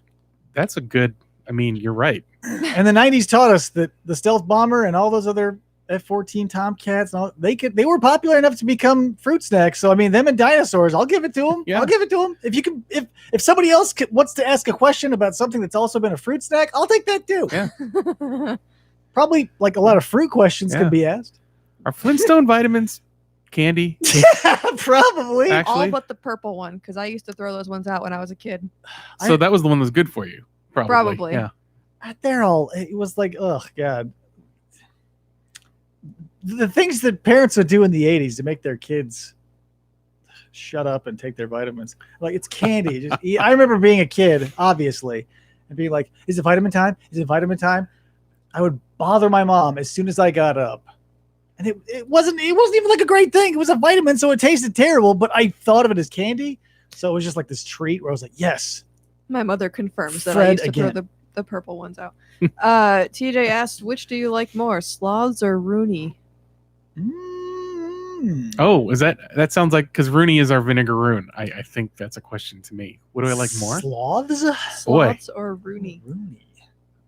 That's a good. I mean, you're right. And the 90s taught us that the stealth bomber and all those other F-14 Tomcats, and all, they were popular enough to become fruit snacks. So I mean, them and dinosaurs, I'll give it to them. Yeah. I'll give it to them. If you can, if somebody else wants to ask a question about something that's also been a fruit snack, I'll take that too. Yeah. Probably like a lot of fruit questions Yeah. could be asked. Are Flintstone vitamins candy? Probably. Actually- All but the purple one, because I used to throw those ones out when I was a kid. So that was the one that was good for you. Probably. Probably. Yeah. They're all. It was like, oh god. The things that parents would do in the 80s to make their kids shut up and take their vitamins. Like it's candy. Just eat. I remember being a kid, obviously, and being like, is it vitamin time? Is it vitamin time? I would bother my mom as soon as I got up. And it wasn't even like a great thing. It was a vitamin, so it tasted terrible, but I thought of it as candy. So it was just like this treat where I was like, yes. My mother confirms that I Fred used to again. throw the purple ones out. TJ asked, which do you like more, sloths or Rooney? Mm. Oh, is that sounds like because Rooney is our vinegaroon. I think that's a question to me. What do I like more? Sloths? Sloths or Rooney? Rooney.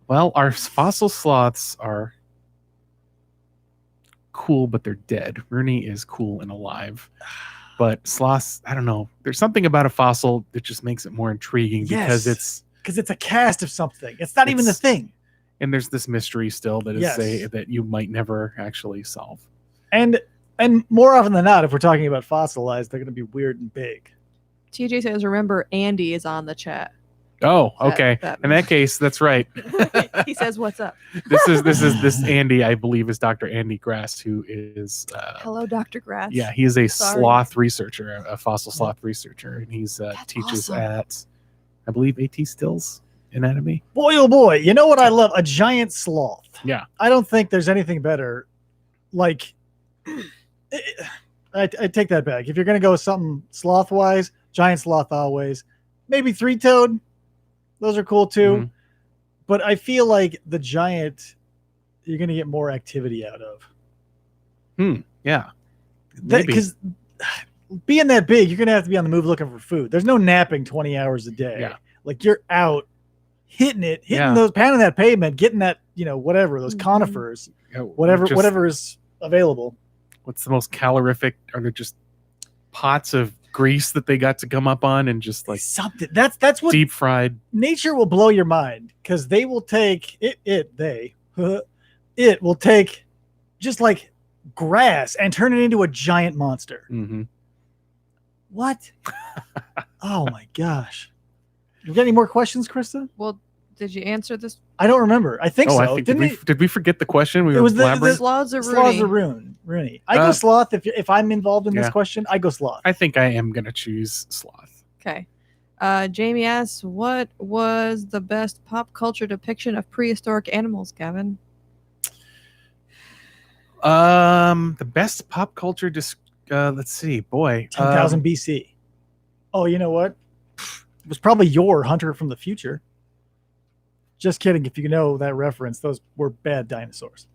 Well, our fossil sloths are cool, but they're dead. Rooney is cool and alive. But sloths, I don't know. There's something about a fossil that just makes it more intriguing because Yes. Because it's a cast of something. It's not even the thing. and there's this mystery still that is Yes. that you might never actually solve. And more often than not, if we're talking about fossilized, they're going to be weird and big. TJ says, remember, Andy is on the chat. Oh, okay. In that case, that's right. He says, what's up? This Andy, I believe, is Dr. Andy Grass, who is Hello, Dr. Grass. yeah, he is a Sorry. sloth researcher, a fossil sloth researcher, and he's teaches awesome. at, I believe, AT Stills Anatomy. Boy, oh boy. You know what I love? A giant sloth. Yeah. I don't think there's anything better. Like, I take that back. If you're going to go with something sloth-wise, giant sloth always. Maybe three-toed. Those are cool too. Mhm. But I feel like the giant, you're going to get more activity out of. Yeah. Maybe. Because being that big, you're going to have to be on the move looking for food. There's no napping 20 hours a day. Yeah. Like you're out hitting Yeah. those, pounding that pavement, getting that, whatever, those Mhm. conifers, Yeah, whatever is available. What's the most calorific? Are there just pots of grease that they got to come up on and just like Something. That's what deep fried? nature will blow your mind, because they will take it will take just like grass and turn it into a giant monster. Mm-hmm. What? Oh my gosh. You got any more questions, Krista? Well, did you answer this? I don't remember. I think so. I think did we forget the question? We It were was the blabbering? Sloths or sloth Rooney? or Rooney? I go sloth if I'm involved in this Yeah. question. I go sloth. I think I am gonna choose sloth. Okay. Jamie asks, what was the best pop culture depiction of prehistoric animals, Gavin? The best pop culture let's see, boy. 10,000 BC. Oh, you know what? It was probably your Hunter from the Future. Just kidding. If you know that reference, those were bad dinosaurs.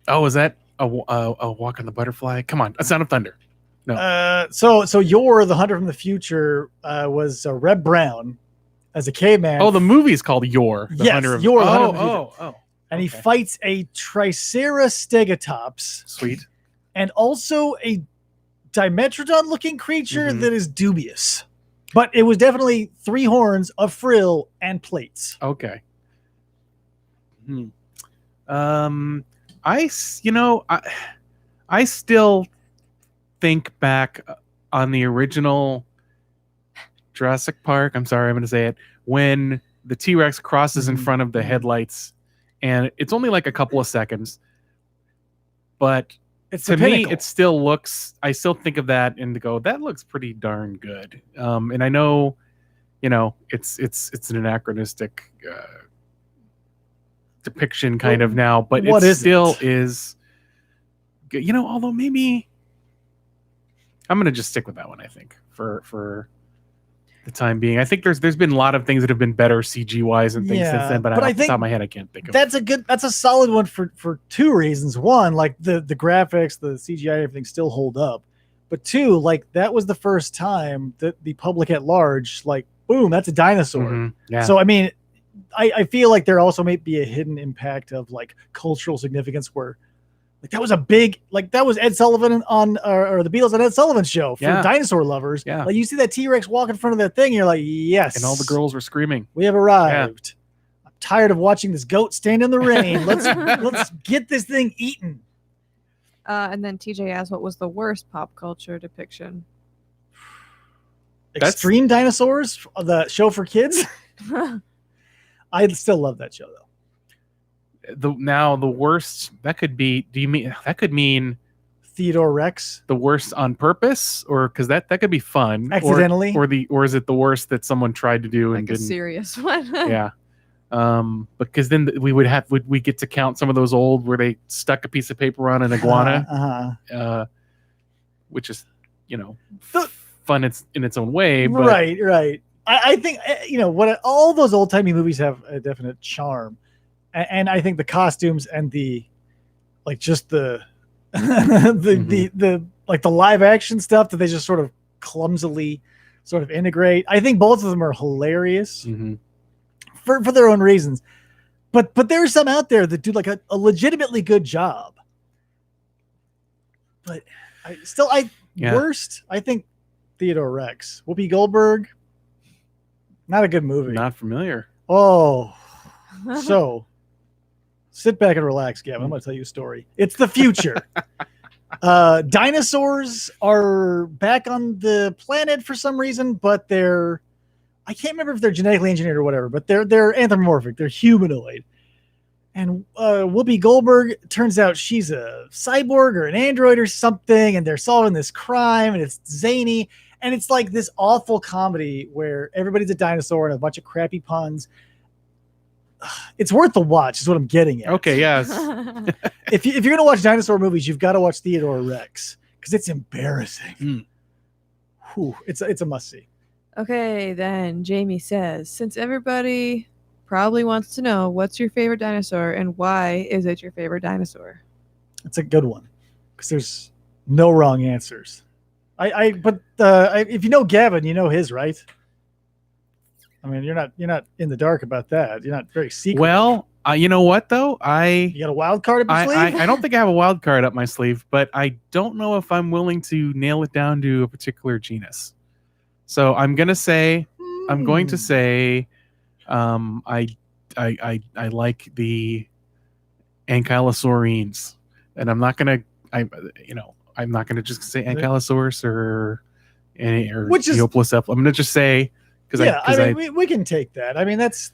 Oh, is that a Walk on the Butterfly? Come on, A Sound of Thunder. No. So your the Hunter from the Future was Reb Brown as a caveman. Oh, the movie is called Yor. The Yes, Hunter of, Yor, the Hunter of the Future. oh. And he okay. fights a Tricerastegatops Sweet. and also a Dimetrodon-looking creature Mhm. that is dubious. But it was definitely 3 horns, a frill, and plates. Okay. I still think back on the original Jurassic Park. I'm sorry, I'm going to say it. When the T-Rex crosses in front of the headlights, and it's only like a couple of seconds, but It's to the me, pinnacle. it still looks. I still think of that and to go, that looks pretty darn good. And I know, it's an anachronistic depiction kind of now, but what it is still it? is. Although maybe I'm gonna just stick with that one. I think for the time being, I think there's been a lot of things that have been better CG wise and things since then, but I off the think top of my head, I can't think of. that's a solid one for 2 reasons. One, like the graphics, the CGI, everything still hold up. But 2, like that was the first time that the public at large, like, boom, that's a dinosaur. Mhm, yeah. So I mean, I feel like there also may be a hidden impact of like cultural significance where like that was a big, like that was Ed Sullivan on or the Beatles on Ed Sullivan's show for Yeah. dinosaur lovers. Yeah. Like you see that T-Rex walk in front of that thing, and you're like, yes. and all the girls were screaming. We have arrived. I'm tired of watching this goat stand in the rain. Let's get this thing eaten. And then TJ asks, what was the worst pop culture depiction? Extreme Dinosaurs, the show for kids. I still love that show though. The worst that could be. Do you mean that could mean Theodore Rex the worst on purpose, or because that could be fun accidentally, or is it the worst that someone tried to do and Like a didn't? serious one. Yeah. Because then we get to count some of those old where they stuck a piece of paper on an iguana, which is fun in its own way. But right. I think what all those old timey movies have a definite charm, and I think the costumes and the like, just the the like the live action stuff that they just sort of clumsily sort of integrate. I think both of them are hilarious. Mhm. For their own reasons, but there are some out there that do like a legitimately good job. But worst, I think Theodore Rex. Whoopi Goldberg. Not a good movie. Not familiar. Oh, so sit back and relax, Gavin. I'm going to tell you a story. It's the future. Dinosaurs are back on the planet for some reason, but I can't remember if they're genetically engineered or whatever, but they're anthropomorphic. They're humanoid. And Whoopi Goldberg, turns out she's a cyborg or an android or something, and they're solving this crime, and it's zany. And it's like this awful comedy where everybody's a dinosaur and a bunch of crappy puns. It's worth the watch, is what I'm getting at. Okay, yes. If you're going to watch dinosaur movies, you've got to watch Theodore Rex because it's embarrassing. Whew, it's a must-see. Okay, then Jamie says, since everybody probably wants to know what's your favorite dinosaur and why is it your favorite dinosaur? It's a good one because there's no wrong answers. If you know Gavin, you know his, right? I mean, you're not in the dark about that. You're not very secret. Well, you know what though? You got a wild card up your sleeve? I don't think I have a wild card up my sleeve, but I don't know if I'm willing to nail it down to a particular genus. So I'm going to say, I like the ankylosaurines, and I'm not going to just say Ankylosaurus or Eoplocep. I'm going to just say we can take that. I mean, that's.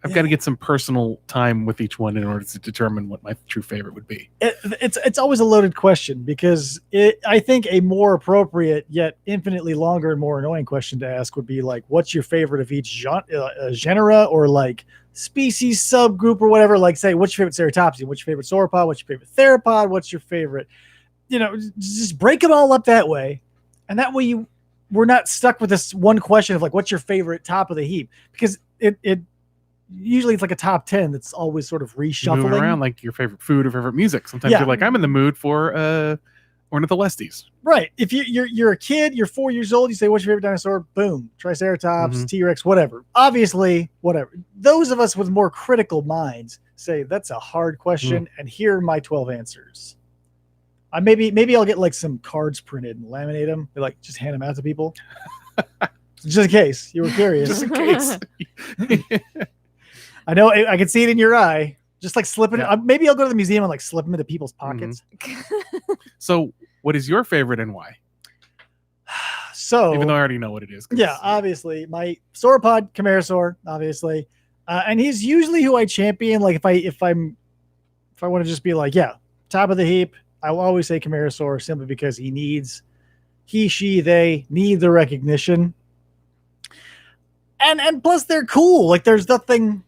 I've got to get some personal time with each one in order to determine what my true favorite would be. It's always a loaded question because I think a more appropriate yet infinitely longer and more annoying question to ask would be like, what's your favorite of each genera or like species subgroup or whatever? Like, say, what's your favorite ceratopsian? What's your favorite sauropod? What's your favorite theropod? What's your favorite? Just break them all up that way, and that way we're not stuck with this one question of like, what's your favorite top of the heap? Because it usually it's like a top 10 that's always sort of reshuffling moving around, like your favorite food or favorite music. Sometimes you're like, I'm in the mood for Ornitholestes. Right. If you're a kid, you're 4 years old, you say, what's your favorite dinosaur? Boom. Triceratops, T-Rex, whatever. Obviously, whatever. Those of us with more critical minds say that's a hard question, and here are my 12 answers. Maybe I'll get like some cards printed and laminate them. They like just hand them out to people. Just in case you were curious. Just in case. I know I can see it in your eye. Just like slipping. Yeah. Maybe I'll go to the museum and like slip them into people's pockets. So, what is your favorite and why? So, even though I already know what it is. Yeah, obviously my sauropod, Camarasaur, obviously, and he's usually who I champion. Like if I want to just be like, yeah, top of the heap, I will always say Camarasaur simply because they need the recognition, and plus they're cool. Like there's nothing.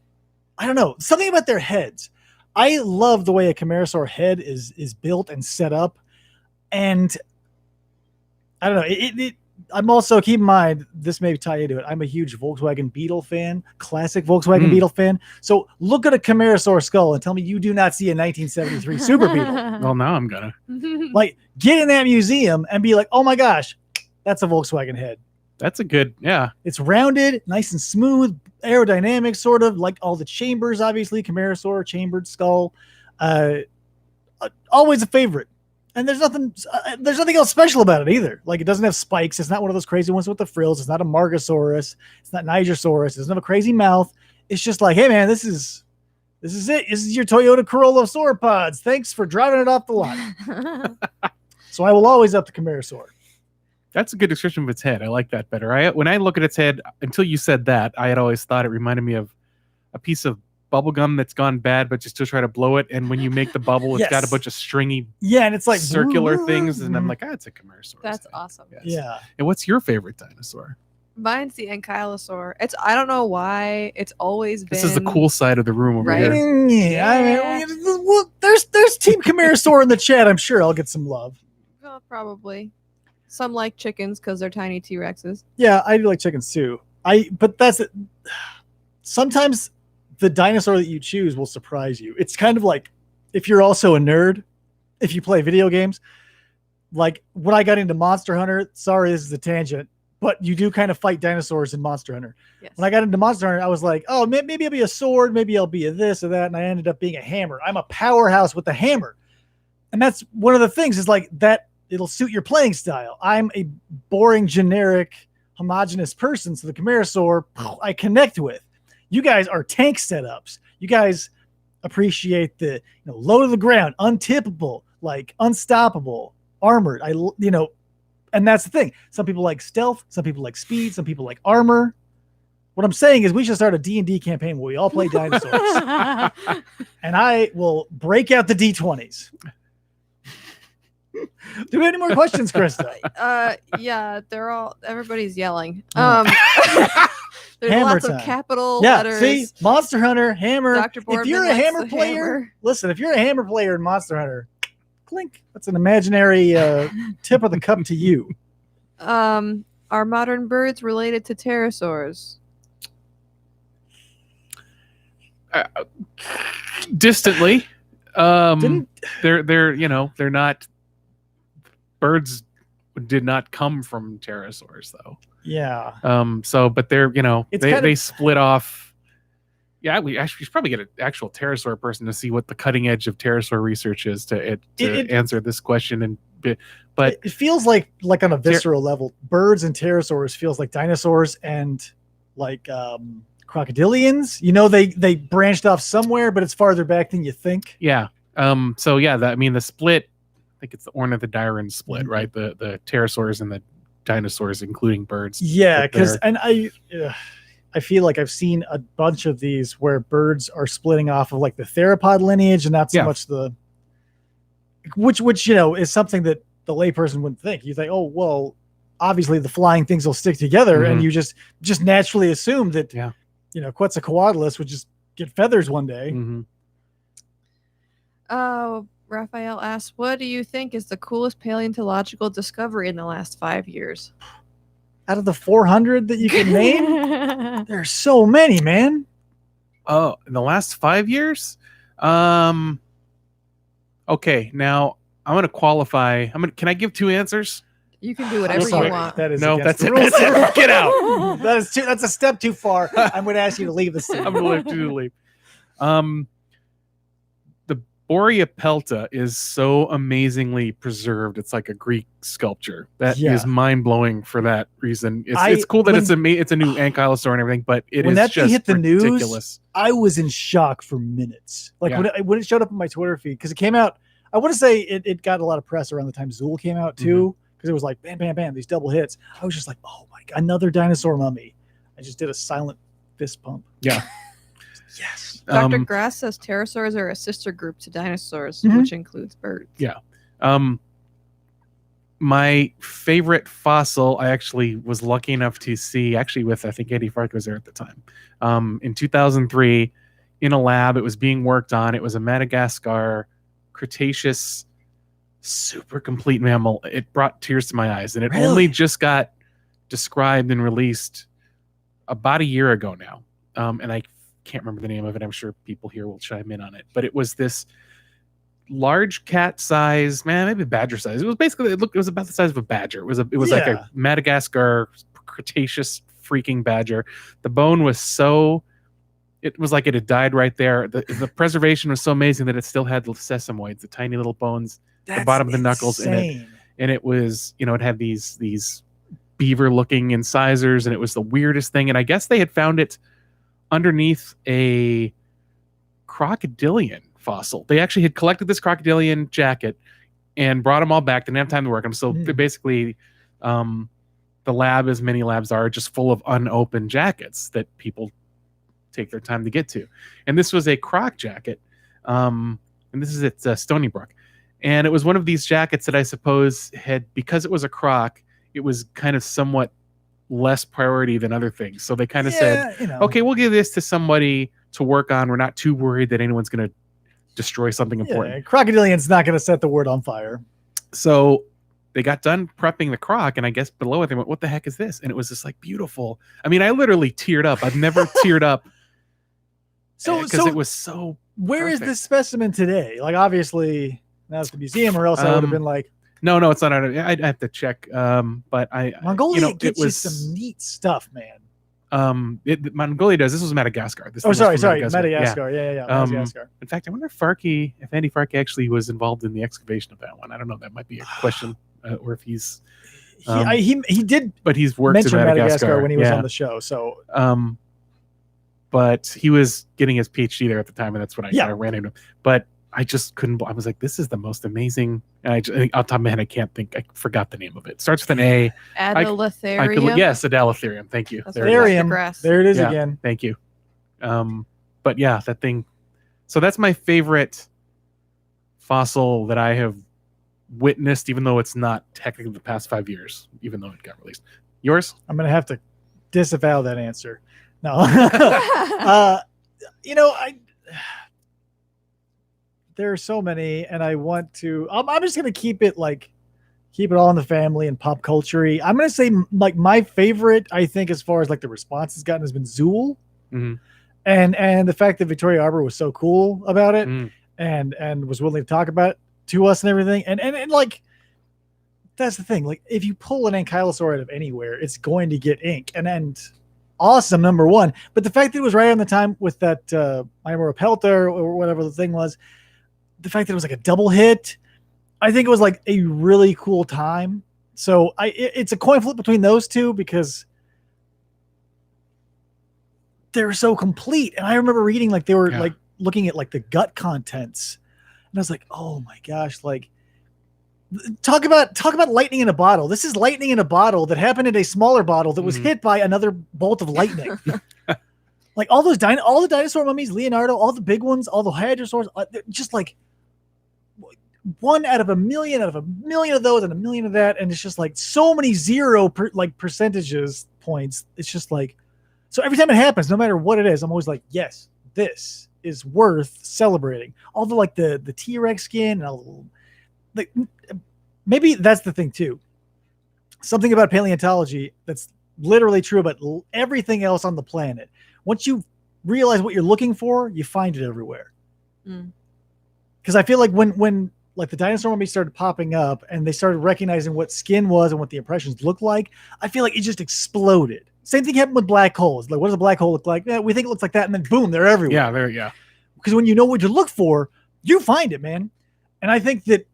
I don't know, something about their heads. I love the way a Camarasaur head is built and set up. And I don't know, I'm also, keep in mind, this may tie into it. I'm a huge Volkswagen Beetle fan, classic Volkswagen Beetle fan. So look at a Camarasaur skull and tell me you do not see a 1973 Super Beetle. Well, now I'm gonna. Like, get in that museum and be like, oh my gosh, that's a Volkswagen head. That's a good, yeah. It's rounded, nice and smooth, aerodynamic, sort of like all the chambers. Obviously, Camarasaur, chambered skull, always a favorite. And there's nothing else special about it either. Like it doesn't have spikes. It's not one of those crazy ones with the frills. It's not a Margosaurus. It's not Nigersaurus. It doesn't have a crazy mouth. It's just like, hey man, this is it. This is your Toyota Corolla of sauropods. Thanks for driving it off the lot. So I will always up the Camarasaur. That's a good description of its head. I like that better. When I look at its head, until you said that, I had always thought it reminded me of a piece of bubble gum that's gone bad, but you still try to blow it. And when you make the bubble, it's got a bunch of stringy, and it's like circular things. And I'm like, it's a Camarasaur. That's awesome. Yes. Yeah. And what's your favorite dinosaur? Mine's the Ankylosaur. I don't know why it's always been. This is the cool side of the room over here. Yeah. I mean, well, there's Team Camarasaur in the chat. I'm sure I'll get some love. Well, probably. Some like chickens because they're tiny T-Rexes. Yeah, I do like chickens too. But that's it. Sometimes the dinosaur that you choose will surprise you. It's kind of like if you're also a nerd, if you play video games. Like when I got into Monster Hunter, sorry, this is a tangent, but you do kind of fight dinosaurs in Monster Hunter. Yes. When I got into Monster Hunter, I was like, oh, maybe I'll be a sword, maybe I'll be a this or that, and I ended up being a hammer. I'm a powerhouse with the hammer. And that's one of the things is like that it'll suit your playing style. I'm a boring, generic, homogenous person, so the Camarasaur I connect with. You guys are tank setups. You guys appreciate the low to the ground, untippable, like unstoppable, armored. And that's the thing. Some people like stealth, some people like speed, some people like armor. What I'm saying is we should start a D&D campaign where we all play dinosaurs. And I will break out the D20s. Do we have any more questions, Krista? Yeah, everybody's yelling. There's Hammer lots time. of capital Yeah, letters. see? Monster Hunter, Hammer. Dr. Boardman If you're a likes Hammer the player, hammer. listen, if you're a Hammer player in Monster Hunter, clink. That's an imaginary tip of the cup to you. Are modern birds related to pterosaurs? Distantly. Didn't- They're not. Birds did not come from pterosaurs, though. Yeah. But they're It's they split off. Yeah, we should probably get an actual pterosaur person to see what the cutting edge of pterosaur research is to answer this question. But it feels like on a visceral level, birds and pterosaurs feels like dinosaurs and like crocodilians. They branched off somewhere, but it's farther back than you think. yeah. The split. I think it's the ornithodyryn split, right? The pterosaurs and the dinosaurs, including birds. Yeah, because I feel like I've seen a bunch of these where birds are splitting off of like the theropod lineage and not so much which is something that the layperson wouldn't think. You think, oh, well, obviously the flying things will stick together, and you just naturally assume that Quetzalcoatlus would just get feathers one day. Mm-hmm. Oh, Raphael asks, what do you think is the coolest paleontological discovery in the last 5 years? Out of the 400 that you can name, there's so many, man. Oh, in the last 5 years? Okay, now I'm going to qualify. Can I give two answers? You can do whatever you want. That is that's the it. rules. That's it. Get out. That's a step too far. I'm going to ask you to leave the scene. I'm going to leave. The Borea pelta is so amazingly preserved. It's like a Greek sculpture. That is mind-blowing for that reason. It's cool that it's a new ankylosaur and everything, but when that thing hit the ridiculous. News, I was in shock for minutes. Like when it showed up on my Twitter feed, because it came out, I want to say it got a lot of press around the time Zool came out too, because it was like bam, bam, bam, these double hits. I was just like, oh my God, another dinosaur mummy. I just did a silent fist pump. Yeah. Yes. Dr. Grass says pterosaurs are a sister group to dinosaurs, which includes birds. Yeah. My favorite fossil, I actually was lucky enough to see, actually with, I think Andy Fark was there at the time, in 2003 in a lab. It was being worked on. It was a Madagascar Cretaceous super complete mammal. It brought tears to my eyes, and it only just got described and released about a year ago now. And I can't remember the name of it. I'm sure people here will chime in on it. But it was this large cat size, maybe badger size. It was basically, it was about the size of a badger. It was like a Madagascar Cretaceous freaking badger. The bone was it was like it had died right there. The preservation was so amazing that it still had the sesamoids, the tiny little bones at the bottom of the knuckles in it. And it was, it had these beaver looking incisors, and it was the weirdest thing. And I guess they had found it underneath a crocodilian fossil. They actually had collected this crocodilian jacket and brought them all back. Didn't have time to work them. So basically, the lab, as many labs are, just full of unopened jackets that people take their time to get to. And this was a croc jacket. And this is at Stony Brook. And it was one of these jackets that I suppose because it was a croc, it was kind of somewhat less priority than other things. So they kind of said, okay, we'll give this to somebody to work on. We're not too worried that anyone's going to destroy something important. Crocodilian's not going to set the world on fire. So they got done prepping the croc, and I guess below it they went, what the heck is this? And it was just like beautiful. I mean, I literally teared up. I've never teared up because it was so where perfect. Is this specimen today? Like, obviously now it's the museum, or else I would have been like, no, it's not. I'd have to check. But Mongolia gets you some neat stuff, man. Mongolia does. This was Madagascar. Sorry, Madagascar. Yeah. Madagascar. In fact, I wonder if Andy Farkey actually was involved in the excavation of that one. I don't know. That might be a question or if he's he did but he's worked in mention Madagascar when he was yeah. on the show. So But he was getting his PhD there at the time, and that's when I ran into him. But I just couldn't. I was like, "This is the most amazing." And I off the top of my head, I can't think. I forgot the name of it. Starts with an A. Adelatherium. Yes, Adelatherium. Thank you. Atherium. There it is again. Thank you. But yeah, that thing. So that's my favorite fossil that I have witnessed, even though it's not technically the past 5 years, even though it got released. Yours? I'm gonna have to disavow that answer. No. There are so many, and I want to. I'm just gonna keep it all in the family and pop culture-y. I'm gonna say like my favorite, I think, as far as like the response it's gotten, has been Zool, and the fact that Victoria Arbor was so cool about it, and was willing to talk about it to us and everything, and like that's the thing. Like if you pull an ankylosaur out of anywhere, it's going to get ink, and awesome, number one. But the fact that it was right on the time with that Pelta or whatever the thing was. The fact that it was like a double hit, I think it was like a really cool time. So it's a coin flip between those two because they're so complete. And I remember reading like they were like looking at like the gut contents, and I was like, oh my gosh, like talk about lightning in a bottle. This is lightning in a bottle that happened in a smaller bottle that was hit by another bolt of lightning. Like all the dinosaur mummies, Leonardo, all the big ones, all the hadrosaurs, just like one out of a million of those and a million of that, and it's just like so many percentages points. It's just like, so every time it happens, no matter what it is, I'm always like, yes, this is worth celebrating. All the like the T-Rex skin and all, like maybe that's the thing too. Something about paleontology that's literally true about everything else on the planet. Once you realize what you're looking for, you find it everywhere. Because I feel like when like the dinosaur mummies started popping up and they started recognizing what skin was and what the impressions looked like, I feel like it just exploded. Same thing happened with black holes. Like, what does a black hole look like? Yeah, we think it looks like that, and then boom, they're everywhere. Yeah. Because when you know what to look for, you find it, man. And I think that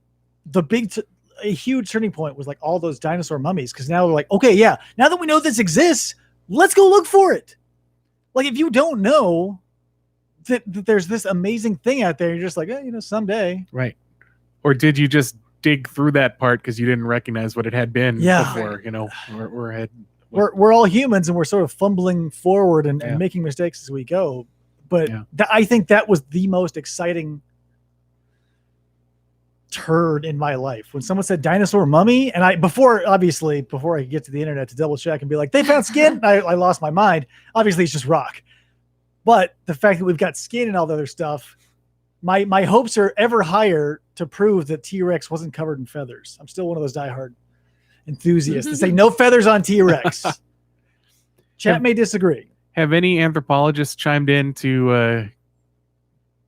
a huge turning point was like all those dinosaur mummies, because now they're like, okay, yeah, now that we know this exists, let's go look for it. Like, if you don't know that there's this amazing thing out there, you're just like, someday. Right. Or did you just dig through that part because you didn't recognize what it had been before? We're all humans, and we're sort of fumbling forward and making mistakes as we go. But I think that was the most exciting turn in my life when someone said dinosaur mummy, and before I could get to the internet to double check and be like, they found skin, I lost my mind. Obviously, it's just rock. But the fact that we've got skin and all the other stuff, my hopes are ever higher to prove that T-Rex wasn't covered in feathers. I'm still one of those diehard enthusiasts that say no feathers on T-Rex. Chat may disagree. Have any anthropologists chimed in to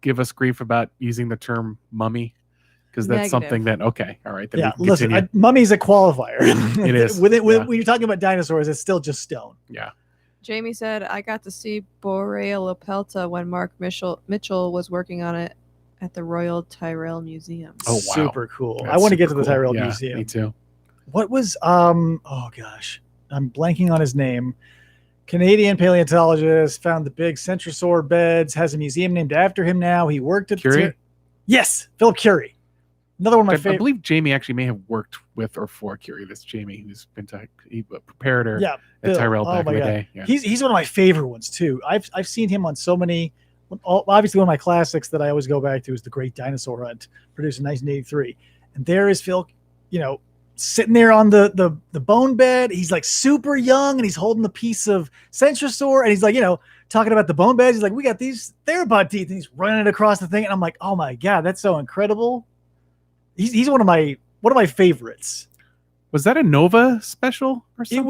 give us grief about using the term mummy? Because that's something that, okay, all right. Then listen, mummy's a qualifier. It is. When you're talking about dinosaurs, it's still just stone. Yeah. Jamie said, I got to see Borealopelta when Mark Mitchell was working on it at the Royal Tyrrell Museum. Oh, wow. Super cool. That's I want to get to cool. the Tyrrell Yeah, Museum. Me too. What was, oh gosh, I'm blanking on his name. Canadian paleontologist, found the big centrosaur beds, has a museum named after him now. He worked at Curie? Yes, Philip Curie. Another one of my favorite. I believe Jamie actually may have worked with or for Curie. This Jamie, who's been prepared her at Tyrrell back in the day. Yeah. He's one of my favorite ones too. I've seen him on so many. Obviously, one of my classics that I always go back to is The Great Dinosaur Hunt, produced in 1983. And there is Phil, sitting there on the bone bed. He's like super young, and he's holding the piece of centrosaur, and he's like, talking about the bone beds. He's like, we got these theropod teeth, and he's running it across the thing. And I'm like, oh my God, that's so incredible. He's one of my favorites. Was that a Nova special or something?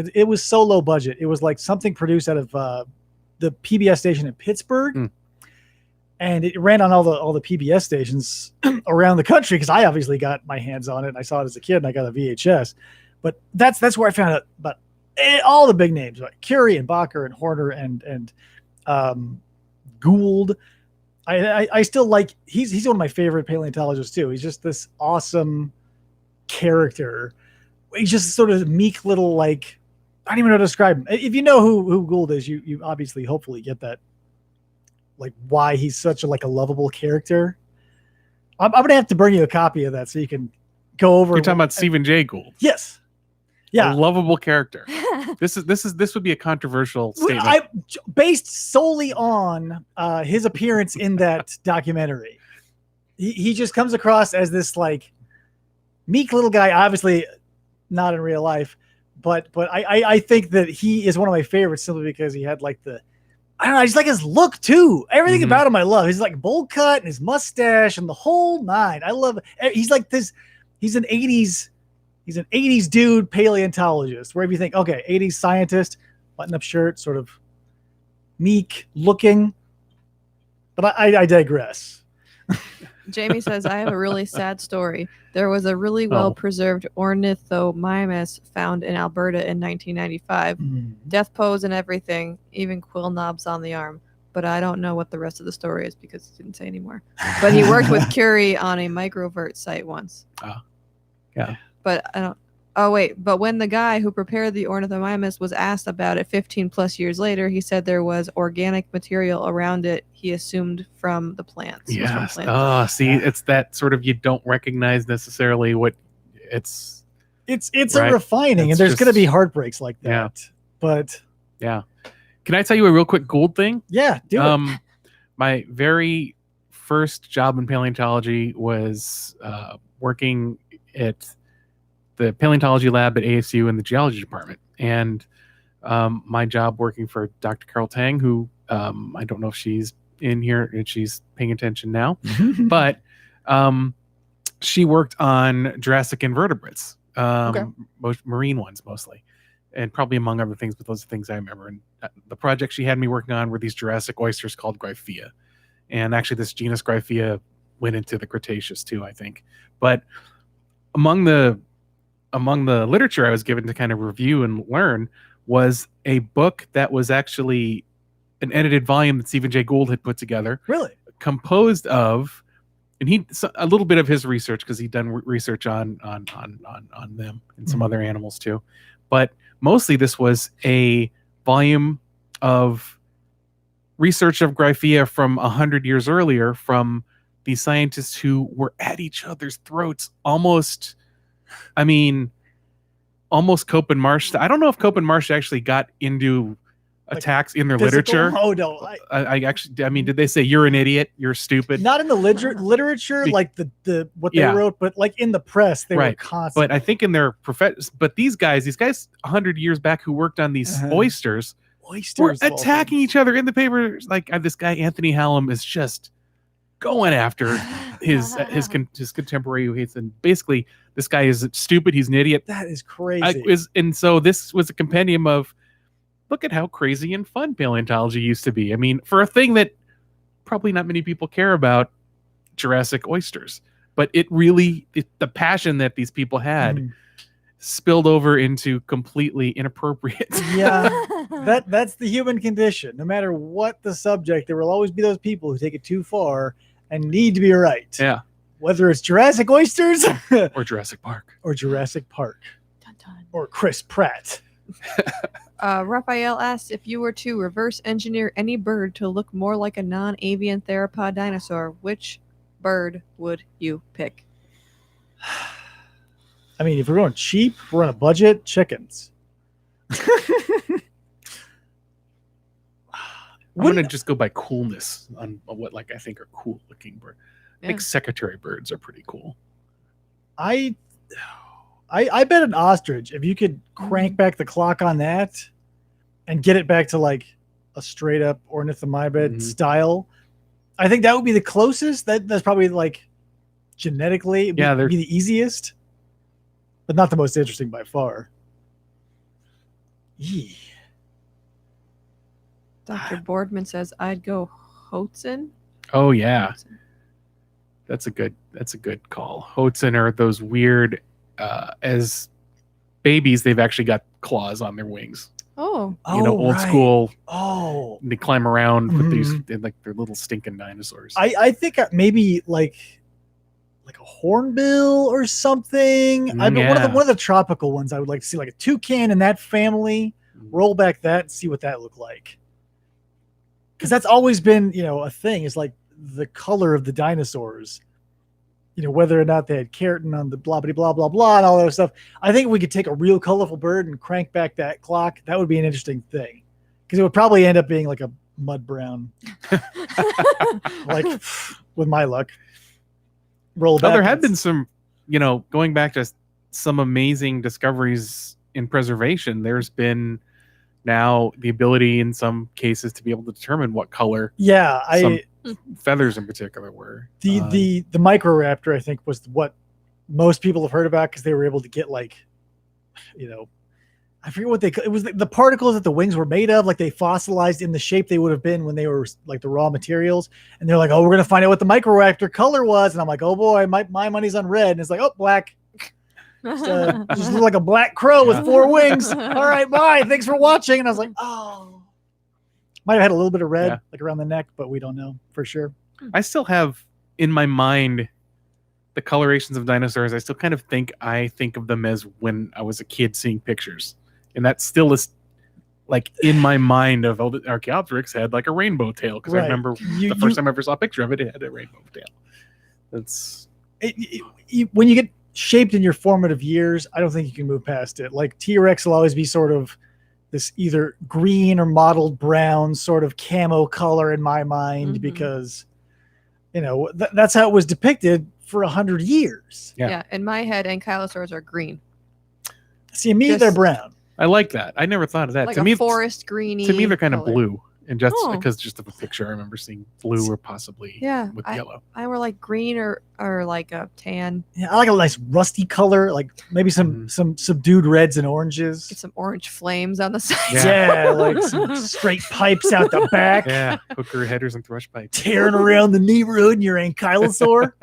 It was so low budget. It was like something produced out of the PBS station in Pittsburgh. And it ran on all the PBS stations around the country, because I obviously got my hands on it, and I saw it as a kid, and I got a VHS. But that's where I found out about all the big names, like Curie and Bacher and Horner and Gould. I still like he's one of my favorite paleontologists too. He's just this awesome character. He's just sort of meek little like I don't even know how to describe him. If you know who Gould is, you obviously hopefully get that like why he's such a like a lovable character. I'm gonna have to bring you a copy of that so you can go over. You're talking about Stephen Jay Gould. Yes. Yeah. A lovable character. This would be a controversial statement. Based solely on his appearance in that documentary. He just comes across as this like meek little guy, obviously not in real life, but I think that he is one of my favorites simply because he had like I don't know, I just like his look too. Everything about him I love. He's like bowl cut and his mustache and the whole nine. I love it. He's like this, he's an 80s dude paleontologist, wherever you think, okay, 80s scientist, button-up shirt, sort of meek looking. But I digress. Jamie says, I have a really sad story. There was a really well-preserved ornithomymus found in Alberta in 1995. Death pose and everything, even quill knobs on the arm. But I don't know what the rest of the story is because it didn't say anymore. But he worked with Curie on a microvert site once. Yeah. But I don't. Oh wait! But when the guy who prepared the ornithomymus was asked about it 15 plus years later, he said there was organic material around it. He assumed from the plants. Yes. Oh, see, it's that sort of you don't recognize necessarily what it's. It's right? a refining, It's and there's just- going to be heartbreaks like that. Yeah. But Yeah. Can I tell you a real quick Gould thing? yeah, do it. My very first job in paleontology was working at the paleontology lab at ASU in the geology department. And my job working for Dr. Carol Tang, who I don't know if she's in here and she's paying attention now, but she worked on Jurassic invertebrates, most marine ones mostly, and probably among other things, but those are things I remember. And the project she had me working on were these Jurassic oysters called Gryphea. And actually this genus Gryphea went into the Cretaceous too, I think. But among the literature I was given to kind of review and learn was a book that was actually an edited volume that Stephen Jay Gould had put together. Really? Composed of, and a little bit of his research because he'd done research on them and some other animals too. But mostly this was a volume of research of Gryphea from 100 years earlier from these scientists who were at each other's throats almost Cope and Marsh. I don't know if Cope and Marsh actually got into attacks in their Physical? literature. Oh no! I mean, did they say you're an idiot, you're stupid? Not in the literature, like the what they wrote, but like in the press, they were constant. But I think in their but these guys 100 years back who worked on these oysters were attacking each other in the papers. Like this guy Anthony Hallam is just going after his contemporary who hates, and basically this guy is stupid. He's an idiot. That is crazy. And so this was a compendium of look at how crazy and fun paleontology used to be. I mean, for a thing that probably not many people care about, Jurassic oysters, but the passion that these people had spilled over into completely inappropriate. Yeah, that's the human condition. No matter what the subject, there will always be those people who take it too far and need to be right. Yeah. Whether it's Jurassic oysters or Jurassic Park. Or Jurassic Park. Dun, dun. Or Chris Pratt. Raphael asks if you were to reverse engineer any bird to look more like a non-avian theropod dinosaur, which bird would you pick? I mean, if we're going cheap, we're on a budget, chickens. I'm gonna just go by coolness on what I think are cool looking birds. I think secretary birds are pretty cool. I bet an ostrich, if you could crank back the clock on that and get it back to like a straight up ornithomimid style, I think that would be the closest. That's probably like genetically be the easiest, but not the most interesting by far. Yee. Dr. Boardman says I'd go Hoatzin. Oh yeah. That's a good call. Hoatzin are those weird as babies, they've actually got claws on their wings. Oh, old right. school. Oh, They climb around with these Mhm. like they're little stinking dinosaurs. I think maybe like a hornbill or something. I mean, one Yeah. of the tropical ones I would like to see, like a toucan in that family. Roll back that and see what that looked like. Because that's always been, a thing. Is like the color of the dinosaurs. Whether or not they had keratin on the blah blah blah blah blah and all that stuff. I think if we could take a real colorful bird and crank back that clock, that would be an interesting thing. Because it would probably end up being like a mud brown, like with my luck. Roll back. There have been some, going back to some amazing discoveries in preservation. There's been now the ability in some cases to be able to determine what color some feathers in particular were. The Microraptor, I think, was what most people have heard about because they were able to get I forget what it was the particles that the wings were made of, like they fossilized in the shape they would have been when they were like the raw materials. And they're like, oh, we're going to find out what the Microraptor color was. And I'm like, oh boy, my money's on red. And it's like, oh, black. Just look like a black crow with 4 wings. All right, bye. Thanks for watching. And I was like, oh. Might have had a little bit of red like around the neck, but we don't know for sure. I still have in my mind the colorations of dinosaurs. I still kind of think of them as when I was a kid seeing pictures. And that still is like in my mind of the Archaeopteryx had like a rainbow tail. Because I remember the first time I ever saw a picture of it, it had a rainbow tail. That's when you get shaped in your formative years, I don't think you can move past it. Like T-Rex will always be sort of this either green or mottled brown sort of camo color in my mind because that's how it was depicted for 100 years. Yeah, in my head, ankylosaurs are green. See, me, they're brown. I like that. I never thought of that. Like to me, forest greeny. To me, they're kind color. of blue. And just because just of a picture, I remember seeing blue or possibly with yellow. I were like green or like a tan. Yeah, I like a nice rusty color, like maybe some subdued reds and oranges. Get some orange flames on the side. Yeah, like some straight pipes out the back. Yeah, hooker headers and thrush pipes. Tearing around the neighborhood in your ankylosaur.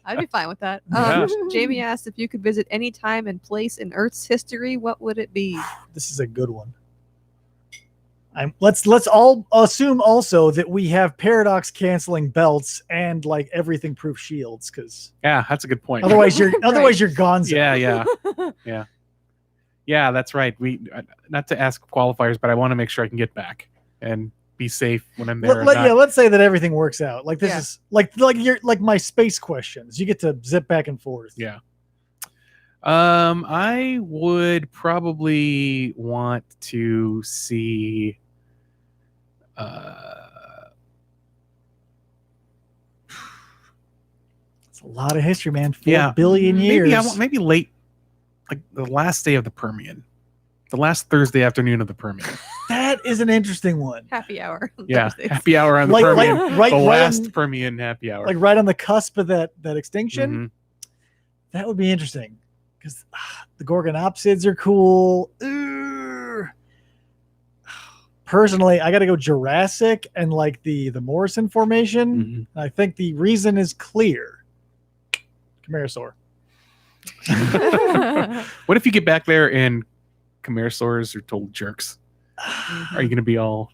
I'd be fine with that. Yeah. Jamie asked if you could visit any time and place in Earth's history, what would it be? This is a good one. Let's all assume also that we have paradox canceling belts and like everything proof shields, because that's a good point. Otherwise you're gone. Yeah, that's right. We not to ask qualifiers, but I want to make sure I can get back and be safe when I'm there. Let's say that everything works out. Like this is like my space questions. You get to zip back and forth. Yeah. I would probably want to see it's a lot of history, man. 4 billion years. Maybe late, like the last day of the Permian, the last Thursday afternoon of the Permian. That is an interesting one. Happy hour. Yeah, Thursdays. happy hour on the Permian. Right, the right last Permian happy hour. Like right on the cusp of that extinction. Mm-hmm. That would be interesting because the Gorgonopsids are cool. Personally, I got to go Jurassic and like the Morrison Formation. Mm-hmm. I think the reason is clear. Camarasaur. What if you get back there and Camarasaurs are total jerks? Are you going to be all...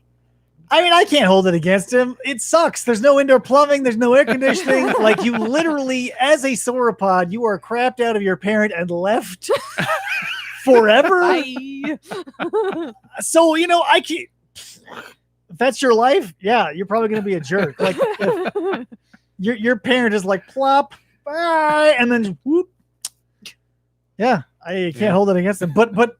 I mean, I can't hold it against him. It sucks. There's no indoor plumbing. There's no air conditioning. Like you literally, as a sauropod, you are crapped out of your parent and left forever. So, I can't... If that's your life, yeah, you're probably going to be a jerk. Like if your parent is like plop, bye, and then whoop. Yeah, I can't hold it against them. But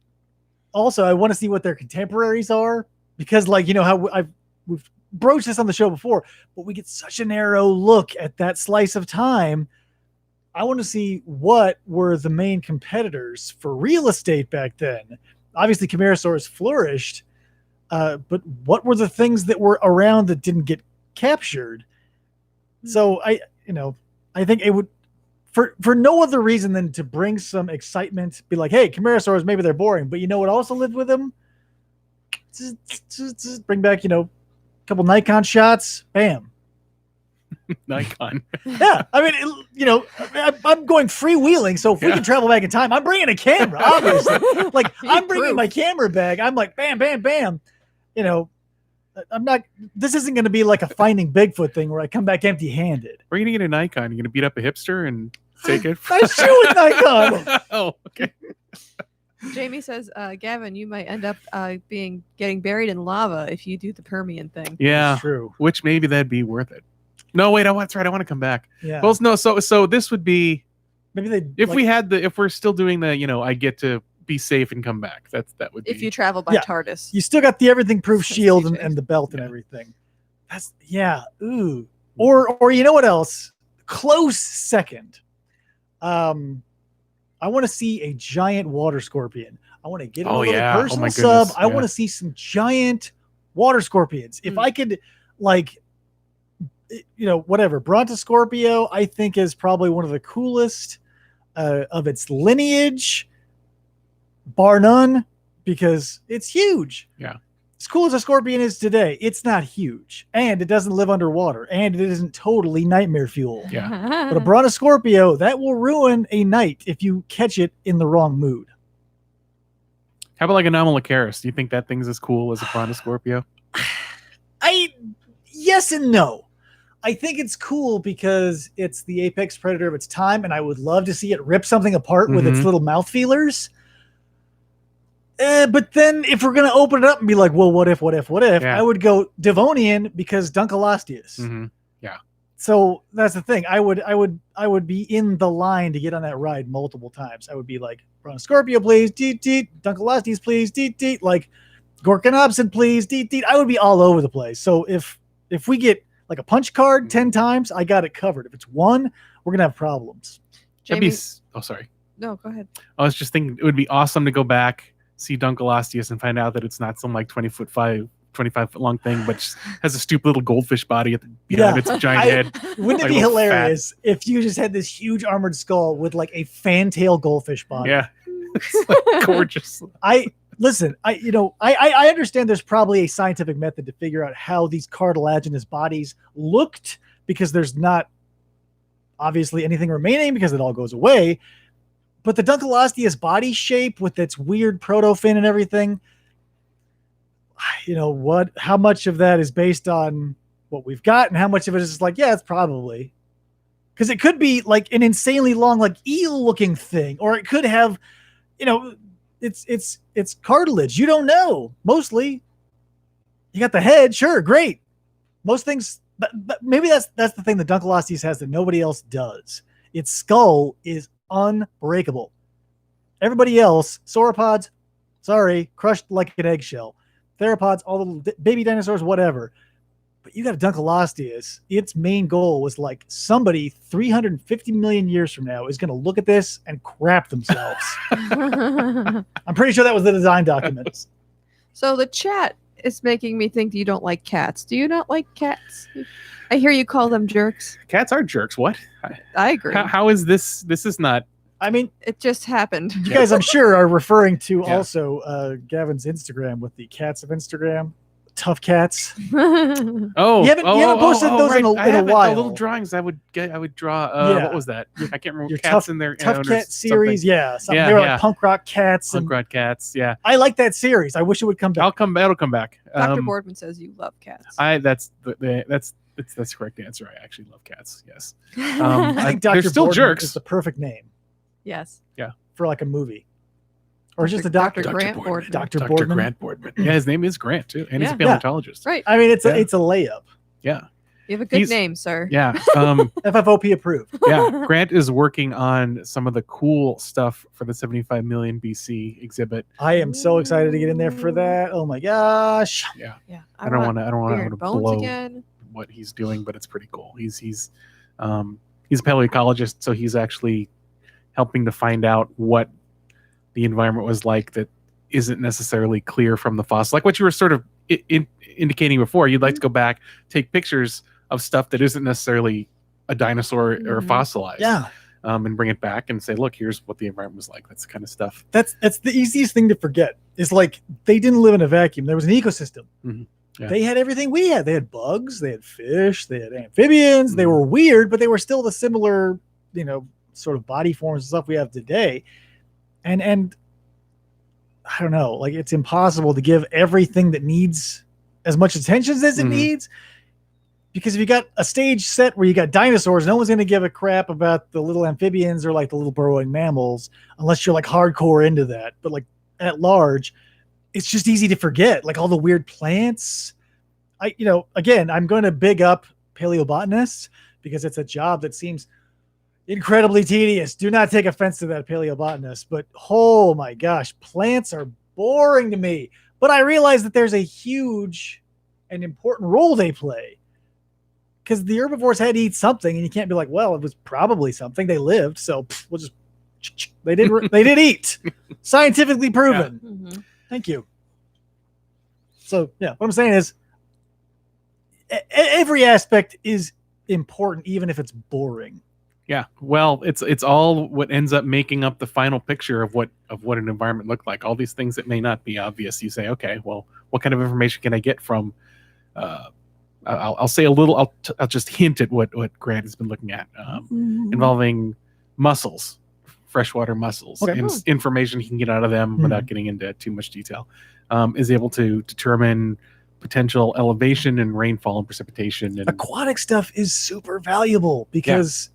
also, I want to see what their contemporaries are because, like, how we've broached this on the show before, but we get such a narrow look at that slice of time. I want to see what were the main competitors for real estate back then. Obviously, Camarasaurs flourished. But what were the things that were around that didn't get captured? So I think it would, for no other reason than to bring some excitement, be like, hey, Camarasaurs, maybe they're boring, but you know what also lived with them? Just bring back, a couple Nikon shots, bam. Nikon. Yeah, I mean, I'm going freewheeling, so if we can travel back in time, I'm bringing a camera, obviously. Like, I'm bringing my camera bag. I'm like, bam, bam, bam. I'm not. This isn't going to be like a Finding Bigfoot thing where I come back empty-handed. Where are you going to get a Nikon? You're going to beat up a hipster and take it? I shoot with Nikon. Oh, okay. Jamie says, Gavin, you might end up getting buried in lava if you do the Permian thing. Yeah, That's true. which maybe that'd be worth it. No, wait, that's right. I want to come back. Yeah. Well, no, so this would be Maybe if we're still doing the, I get to be safe and come back. That would be If you travel by TARDIS. You still got the everything-proof So shield CJ. and the belt and everything. Ooh. Or you know what else? Close second. I want to see a giant water scorpion. I want to get a little personal my sub. goodness. I want to see some giant water scorpions. If I could, whatever. Brontoscorpio, I think, is probably one of the coolest of its lineage, bar none, because it's huge. Yeah. As cool as a scorpion is today, it's not huge, and it doesn't live underwater, and it isn't totally nightmare fuel. Yeah. But a Brontoscorpio, that will ruin a night if you catch it in the wrong mood. How about like a Anomalocaris? Do you think that thing's as cool as a Brontoscorpio? Yes and no. I think it's cool because it's the apex predator of its time, and I would love to see it rip something apart with its little mouth feelers. But then if we're going to open it up and be like, well, what if, Yeah. I would go Devonian because Dunkleosteus. Mm-hmm. Yeah. So that's the thing. I would be in the line to get on that ride multiple times. I would be like, Brontoscorpio, please, deet, deet. Dunkleosteus, please, deet, deet. Like, Gorkonopsin, please, deet, deet. I would be all over the place. So if we get like a punch card 10 times, I got it covered. If it's one, we're going to have problems. Jamie, sorry. no, go ahead. I was just thinking it would be awesome to go back, see Dunkleosteus, and find out that it's not some like 25 foot long thing, but just has a stupid little goldfish body behind its giant head. Wouldn't it Like be a little hilarious if you just had this huge armored skull with like a fantail goldfish body? Yeah. It's like gorgeous. I understand there's probably a scientific method to figure out how these cartilaginous bodies looked, because there's not obviously anything remaining because it all goes away. But the Dunkleosteus body shape with its weird proto-fin and everything, how much of that is based on what we've got and how much of it is just like, yeah, it's probably. Because it could be like an insanely long, like eel-looking thing, or it could have, it's cartilage. You don't know. Mostly, you got the head. Sure, great. Most things, but maybe that's the thing that Dunkleosteus has that nobody else does. Its skull is unbreakable. Everybody else, sauropods, sorry, crushed like an eggshell. Theropods, all the little baby dinosaurs, whatever. But you got a Dunkleosteus. Its main goal was like somebody 350 million years from now is going to look at this and crap themselves. I'm pretty sure that was the design documents. So the chat is making me think you don't like cats. Do you not like cats? I hear you call them jerks. Cats are jerks. What? I agree. How is this? This is not. I mean, it just happened. You guys, I'm sure, are referring to Yeah. also Gavin's Instagram with the cats of Instagram. Tough cats. Oh, You haven't posted those right. in a The while. little drawings I would draw. Yeah. What was that? I can't remember. Your Cats in their Tough owners, Cat series, something. yeah. Yeah, they were yeah. like punk rock cats. Punk rock cats. Yeah, I like that series. I wish it would come back. It'll come back. Dr. Boardman says you love cats. That's the correct answer. I actually love cats. Yes. I think they're Dr. still Boardman jerks. is the perfect name Yes. for like a movie. Or just a Dr. doctor. Grant Boardman. Dr. Dr. Boardman. Grant Boardman. Yeah, his name is Grant too, and he's a Yeah. paleontologist. Right. I mean, it's Yeah. a layup. Yeah. You have a good He's- name, sir. Yeah. FFOP approved. Yeah. Grant is working on some of the cool stuff for the 75 million BC exhibit. I am so excited to get in there for that. Oh my gosh. Yeah. Yeah. I don't want Weird to bones blow again. what he's doing, but it's pretty cool. He's a paleoecologist, so he's actually helping to find out what the environment was like that isn't necessarily clear from the fossil. Like what you were sort of indicating before, you'd like to go back, take pictures of stuff that isn't necessarily a dinosaur or Mhm. fossilized. Yeah. And bring it back and say, look, here's what the environment was like. That's the kind of stuff. That's the easiest thing to forget. Is like they didn't live in a vacuum. There was an ecosystem. Mhm. Yeah. They had everything we had. They had bugs, they had fish, they had amphibians. They Mm. were weird, but they were still the similar, sort of body forms and stuff we have today. And I don't know, like it's impossible to give everything that needs as much attention as it Mhm. needs. Because if you got a stage set where you got dinosaurs, no one's going to give a crap about the little amphibians or like the little burrowing mammals, unless you're like hardcore into that. But like at large, it's just easy to forget, like all the weird plants. Again, I'm going to big up paleobotanists because it's a job that seems incredibly tedious. Do not take offense to that, paleobotanist, but oh my gosh, plants are boring to me. But I realize that there's a huge and important role they play. Because the herbivores had to eat something, and you can't be like, well, it was probably something. They lived, so we'll just they did eat. Scientifically proven. Yeah. Mm-hmm. Thank you. So yeah, what I'm saying is every aspect is important, even if it's boring. Yeah. Well, it's all what ends up making up the final picture of what an environment looked like. All these things that may not be obvious. You say, okay, well, what kind of information can I get from I'll say a little. I'll just hint at what Grant has been looking at, involving mussels, freshwater mussels, and information he can get out of them without getting into too much detail. Is able to determine potential elevation and rainfall and precipitation. And aquatic stuff is super valuable because,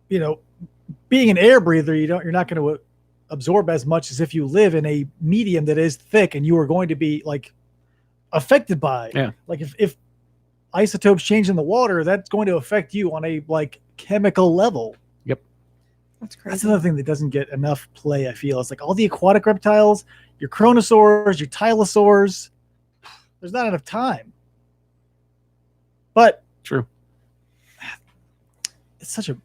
being an air breather, you're not going to absorb as much as if you live in a medium that is thick and you are going to be like affected by. Yeah. Like if isotopes change in the water, that's going to affect you on a like chemical level. Yep. That's crazy. That's another thing that doesn't get enough play, I feel. It's like all the aquatic reptiles, your chronosaurs, your tylosaurs, there's not enough time. But true. It's such a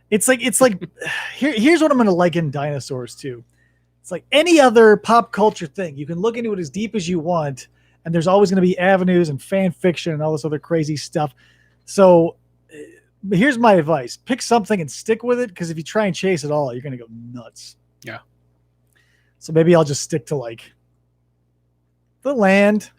it's like here's what I'm gonna liken dinosaurs to. It's like any other pop culture thing. You can look into it as deep as you want, and there's always going to be avenues and fan fiction and all this other crazy stuff. So here's my advice. Pick something and stick with it, because if you try and chase it all, you're going to go nuts. Yeah. So maybe I'll just stick to like the land.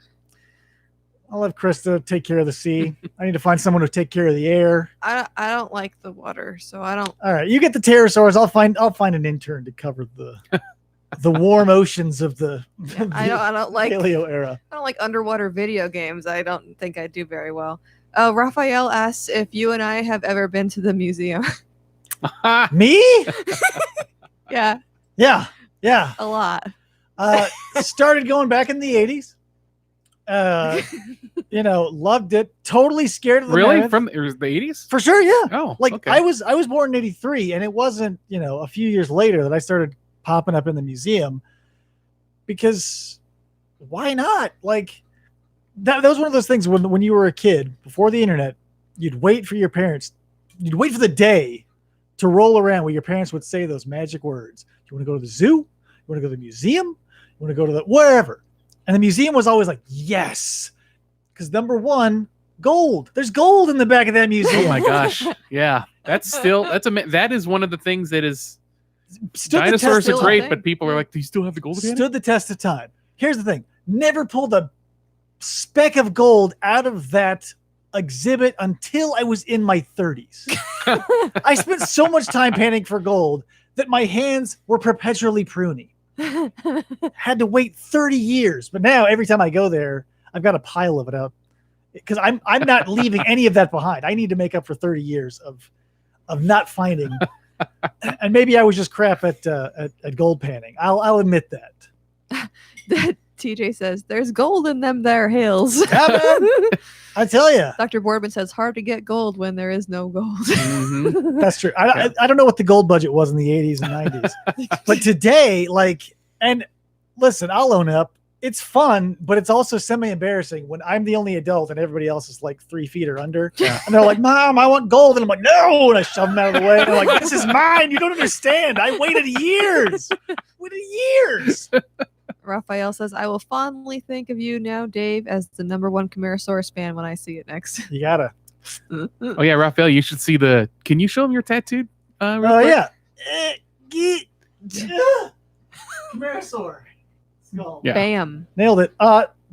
I'll have Krista take care of the sea. I need to find someone to take care of the air. I don't like the water, so I don't. All right, you get the pterosaurs. I'll find an intern to cover the warm oceans of the I don't like paleo era. I don't like underwater video games. I don't think I do very well. Raphael asks if you and I have ever been to the museum. Me? Yeah. Yeah. A lot. Started going back in the 80s. Loved it. Totally scared of the really mammoth. from the 80s For sure, yeah. Oh, like okay. I was born in 83, and it wasn't a few years later that I started popping up in the museum, because why not? Like that was one of those things when you were a kid before the internet, you'd wait for the day to roll around where your parents would say those magic words. You want to go to the zoo? You want to go to the museum? You want to go to the wherever? And the museum was always like, yes, because number one, gold. There's gold in the back of that museum. Oh my gosh. Yeah. That is one of the things that is dinosaurs are great, but people are like, do you still have the gold again? Stood the test of time. Here's the thing. Never pulled a speck of gold out of that exhibit until I was in my 30s. I spent so much time panning for gold that my hands were perpetually pruny. Had to wait 30 years. But now every time I go there, I've got a pile of it out, because I'm not leaving any of that behind. I need to make up for 30 years of not finding. And maybe I was just crap at gold panning. I'll admit that. TJ says there's gold in them there hills. Yeah, man. I tell you. Dr. Boardman says hard to get gold when there is no gold. Mm-hmm. That's true. I don't know what the gold budget was in the 80s and 90s, but today, and listen, I'll own up. It's fun, but it's also semi-embarrassing when I'm the only adult and everybody else is like 3 feet or under. Yeah. And they're like, Mom, I want gold. And I'm like, no. And I shove them out of the way. And they're like, this is mine. You don't understand. I waited years. Raphael says, I will fondly think of you now, Dave, as the #1 Camarasaurus fan when I see it next. You gotta. Oh, yeah, Raphael, you should see can you show him your tattooed? Yeah. Camarasaur. Yeah. Bam. Nailed it.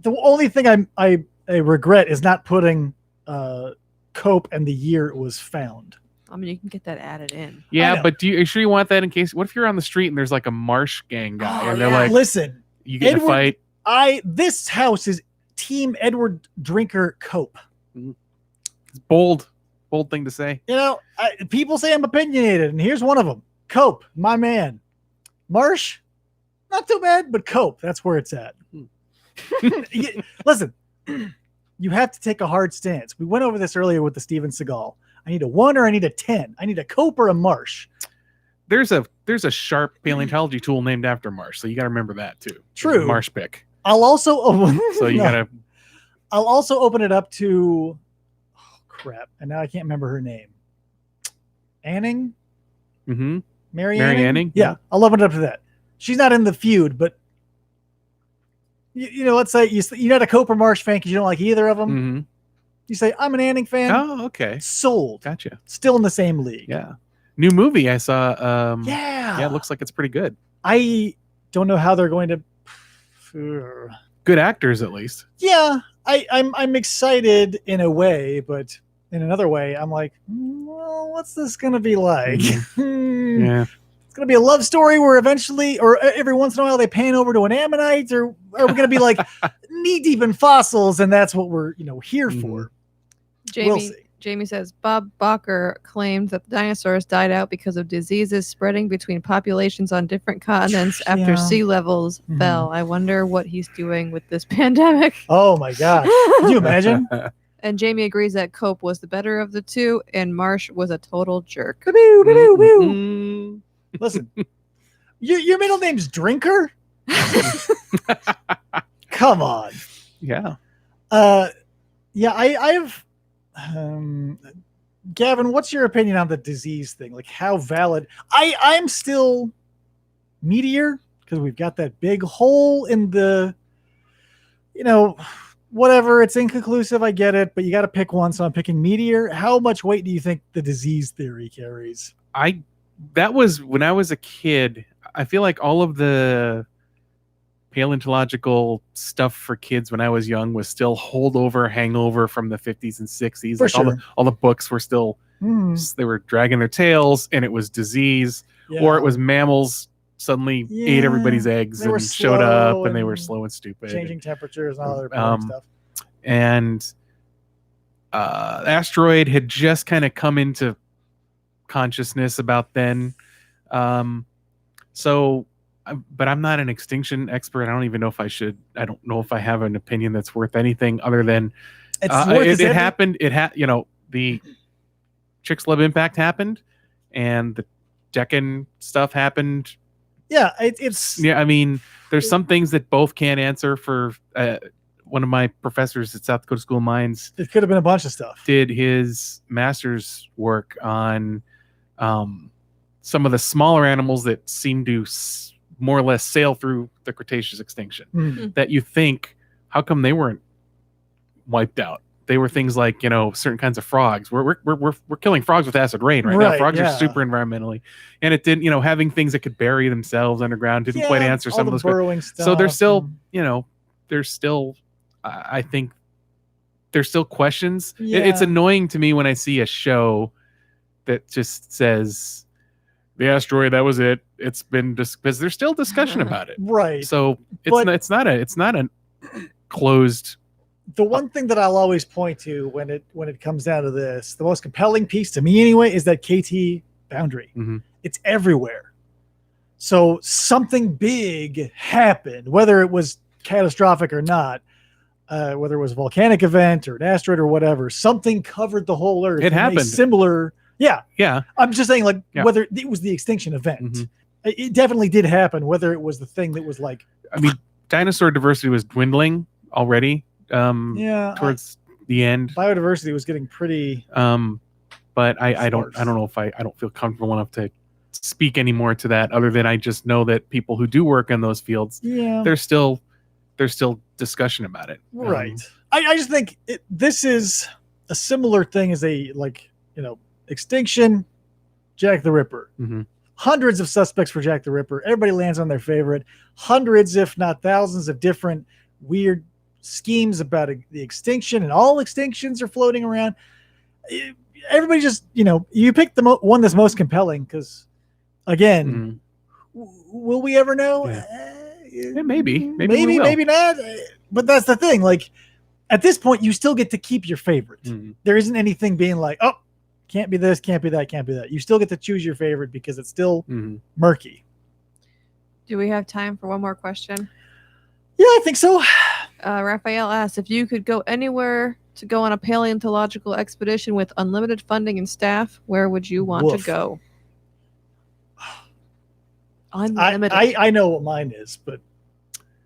The only thing I regret is not putting Cope and the year it was found. I mean, you can get that added in. Yeah, but are you sure you want that in case? What if you're on the street and there's like a marsh gang guy and they're like, listen, you get in a fight? This house is Team Edward Drinker Cope. It's bold thing to say. You know, people say I'm opinionated, and here's one of them. Cope, my man. Marsh, not too bad, but Cope, that's where it's at. Listen, you have to take a hard stance. We went over this earlier with the Steven Seagal. I need a 1 or I need a 10. I need a Cope or a Marsh. There's a sharp paleontology tool named after Marsh, so you got to remember that too. True. Marsh pick. I'll also I'll also open it up to crap, and now I can't remember her name. Anning? Mm-hmm. Mary Anning? Yeah, I'll open it up to that. She's not in the feud, but you know, let's say you're not a Cope or Marsh fan because you don't like either of them. Mm-hmm. You say, I'm an Anning fan. Oh, okay. Sold. Gotcha. Still in the same league. Yeah. New movie I saw. Yeah, it looks like it's pretty good. I don't know how they're going to. Good actors, at least. Yeah, I'm excited in a way, but in another way, I'm like, well, what's this going to be like? Yeah. It's going to be a love story where eventually, or every once in a while, they pan over to an ammonite, or are we going to be like knee deep in fossils, and that's what we're here for? We'll see. Jamie says Bob Bacher claimed that the dinosaurs died out because of diseases spreading between populations on different continents after sea levels fell. I wonder what he's doing with this pandemic. Oh my gosh. Can you imagine? And Jamie agrees that Cope was the better of the two and Marsh was a total jerk. Listen, your middle name's Drinker? Come on. Yeah. Yeah, I've Gavin, what's your opinion on the disease thing? Like, how valid? I'm still meteor because we've got that big hole in the, whatever. It's inconclusive. I get it, but you got to pick one. So I'm picking meteor. How much weight do you think the disease theory carries? That was when I was a kid. I feel like all of the paleontological stuff for kids when I was young was still hangover from the 50s and 60s. For sure. all the books were still they were dragging their tails, and it was disease, or it was mammals suddenly ate everybody's eggs and showed up, and they were slow and stupid, changing temperatures and all other stuff. And asteroid had just kind of come into consciousness about then. But I'm not an extinction expert. I don't even know if I should. I don't know if I have an opinion that's worth anything other than it happened. The Chicxulub impact happened, and the Deccan stuff happened. Yeah, I mean, there's some things that both can't answer. For one of my professors at South Dakota School of Mines, it could have been a bunch of stuff. Did his master's work on some of the smaller animals that seem to more or less sail through the Cretaceous extinction, that you think, how come they weren't wiped out? They were things like, certain kinds of frogs. We're killing frogs with acid rain right now. Frogs are super environmentally, and it didn't, having things that could bury themselves underground didn't quite answer some of those burrowing stuff. So there's still, I think there's still questions. It's annoying to me when I see a show that just says, the asteroid, that was it. It's been because there's still discussion about it, right? So it's not a closed. The one thing that I'll always point to when it comes down to this, the most compelling piece to me anyway, is that KT boundary. It's everywhere. So something big happened, whether it was catastrophic or not, whether it was a volcanic event or an asteroid or whatever. Something covered the whole Earth. It happened. Similar. Yeah. I'm just saying, whether it was the extinction event, it definitely did happen. Whether it was the thing that was like, I mean, dinosaur diversity was dwindling already. Towards the end, biodiversity was getting pretty. But I don't know if I don't feel comfortable enough to speak anymore to that. Other than I just know that people who do work in those fields, there's still discussion about it. Right. I just think this is a similar thing as extinction, Jack the Ripper. Hundreds of suspects for Jack the Ripper. Everybody lands on their favorite. Hundreds, if not thousands, of different weird schemes about the extinction, and all extinctions are floating around. Everybody just, you pick the one that's most compelling because, again, will we ever know? Yeah, maybe we will. Maybe not. But that's the thing. Like, at this point, you still get to keep your favorite. There isn't anything being like, oh, can't be this, can't be that, can't be that. You still get to choose your favorite because it's still murky. Do we have time for one more question? Yeah, I think so. Raphael asks, if you could go anywhere to go on a paleontological expedition with unlimited funding and staff, where would you want to go? Unlimited. I know what mine is, but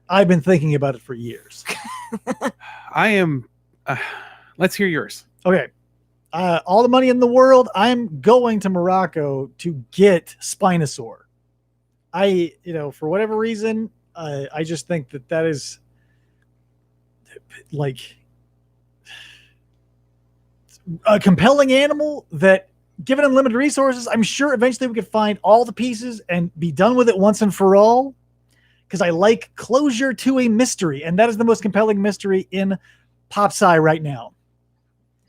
I've been thinking about it for years. I am. Let's hear yours. Okay. All the money in the world, I'm going to Morocco to get Spinosaur. For whatever reason, I just think that is like a compelling animal that, given unlimited resources, I'm sure eventually we could find all the pieces and be done with it once and for all. Because I like closure to a mystery, and that is the most compelling mystery in pop sci right now.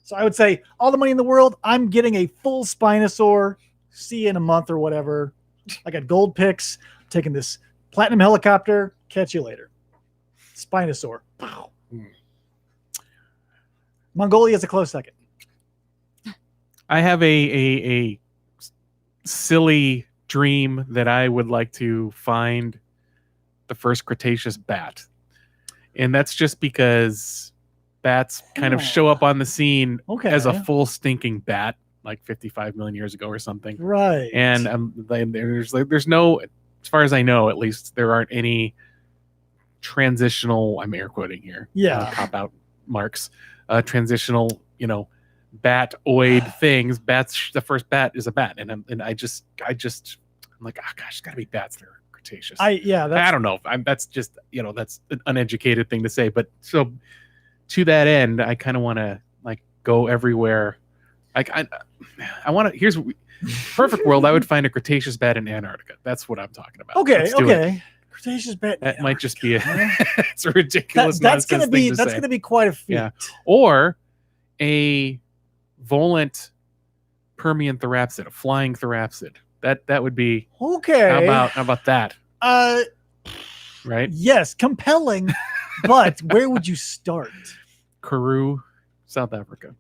So I would say all the money in the world, I'm getting a full Spinosaur. See you in a month or whatever. I got gold picks. I'm taking this platinum helicopter. Catch you later. Spinosaur. Wow. Mongolia is a close second. I have a silly dream that I would like to find the first Cretaceous bat. And that's just because bats kind of show up on the scene as a full stinking bat, like 55 million years ago or something. Right. And there's no, as far as I know, at least, there aren't any transitional, I'm air quoting here. Cop out marks. Transitional, bat-oid things. Bats, the first bat is a bat. And I'm like, oh gosh, it's gotta be bats that are Cretaceous. I don't know. That's just, that's an uneducated thing to say. But so to that end, I kind of want to like go everywhere. Like I want to. Here's perfect world. I would find a Cretaceous bat in Antarctica. That's what I'm talking about. Okay. Cretaceous bat. That might just be it's a ridiculous. That's gonna be quite a feat. Yeah. Or a volant Permian therapsid, a flying therapsid. That would be okay. How about that? Right? Yes, compelling. But where would you start? Karoo, South Africa.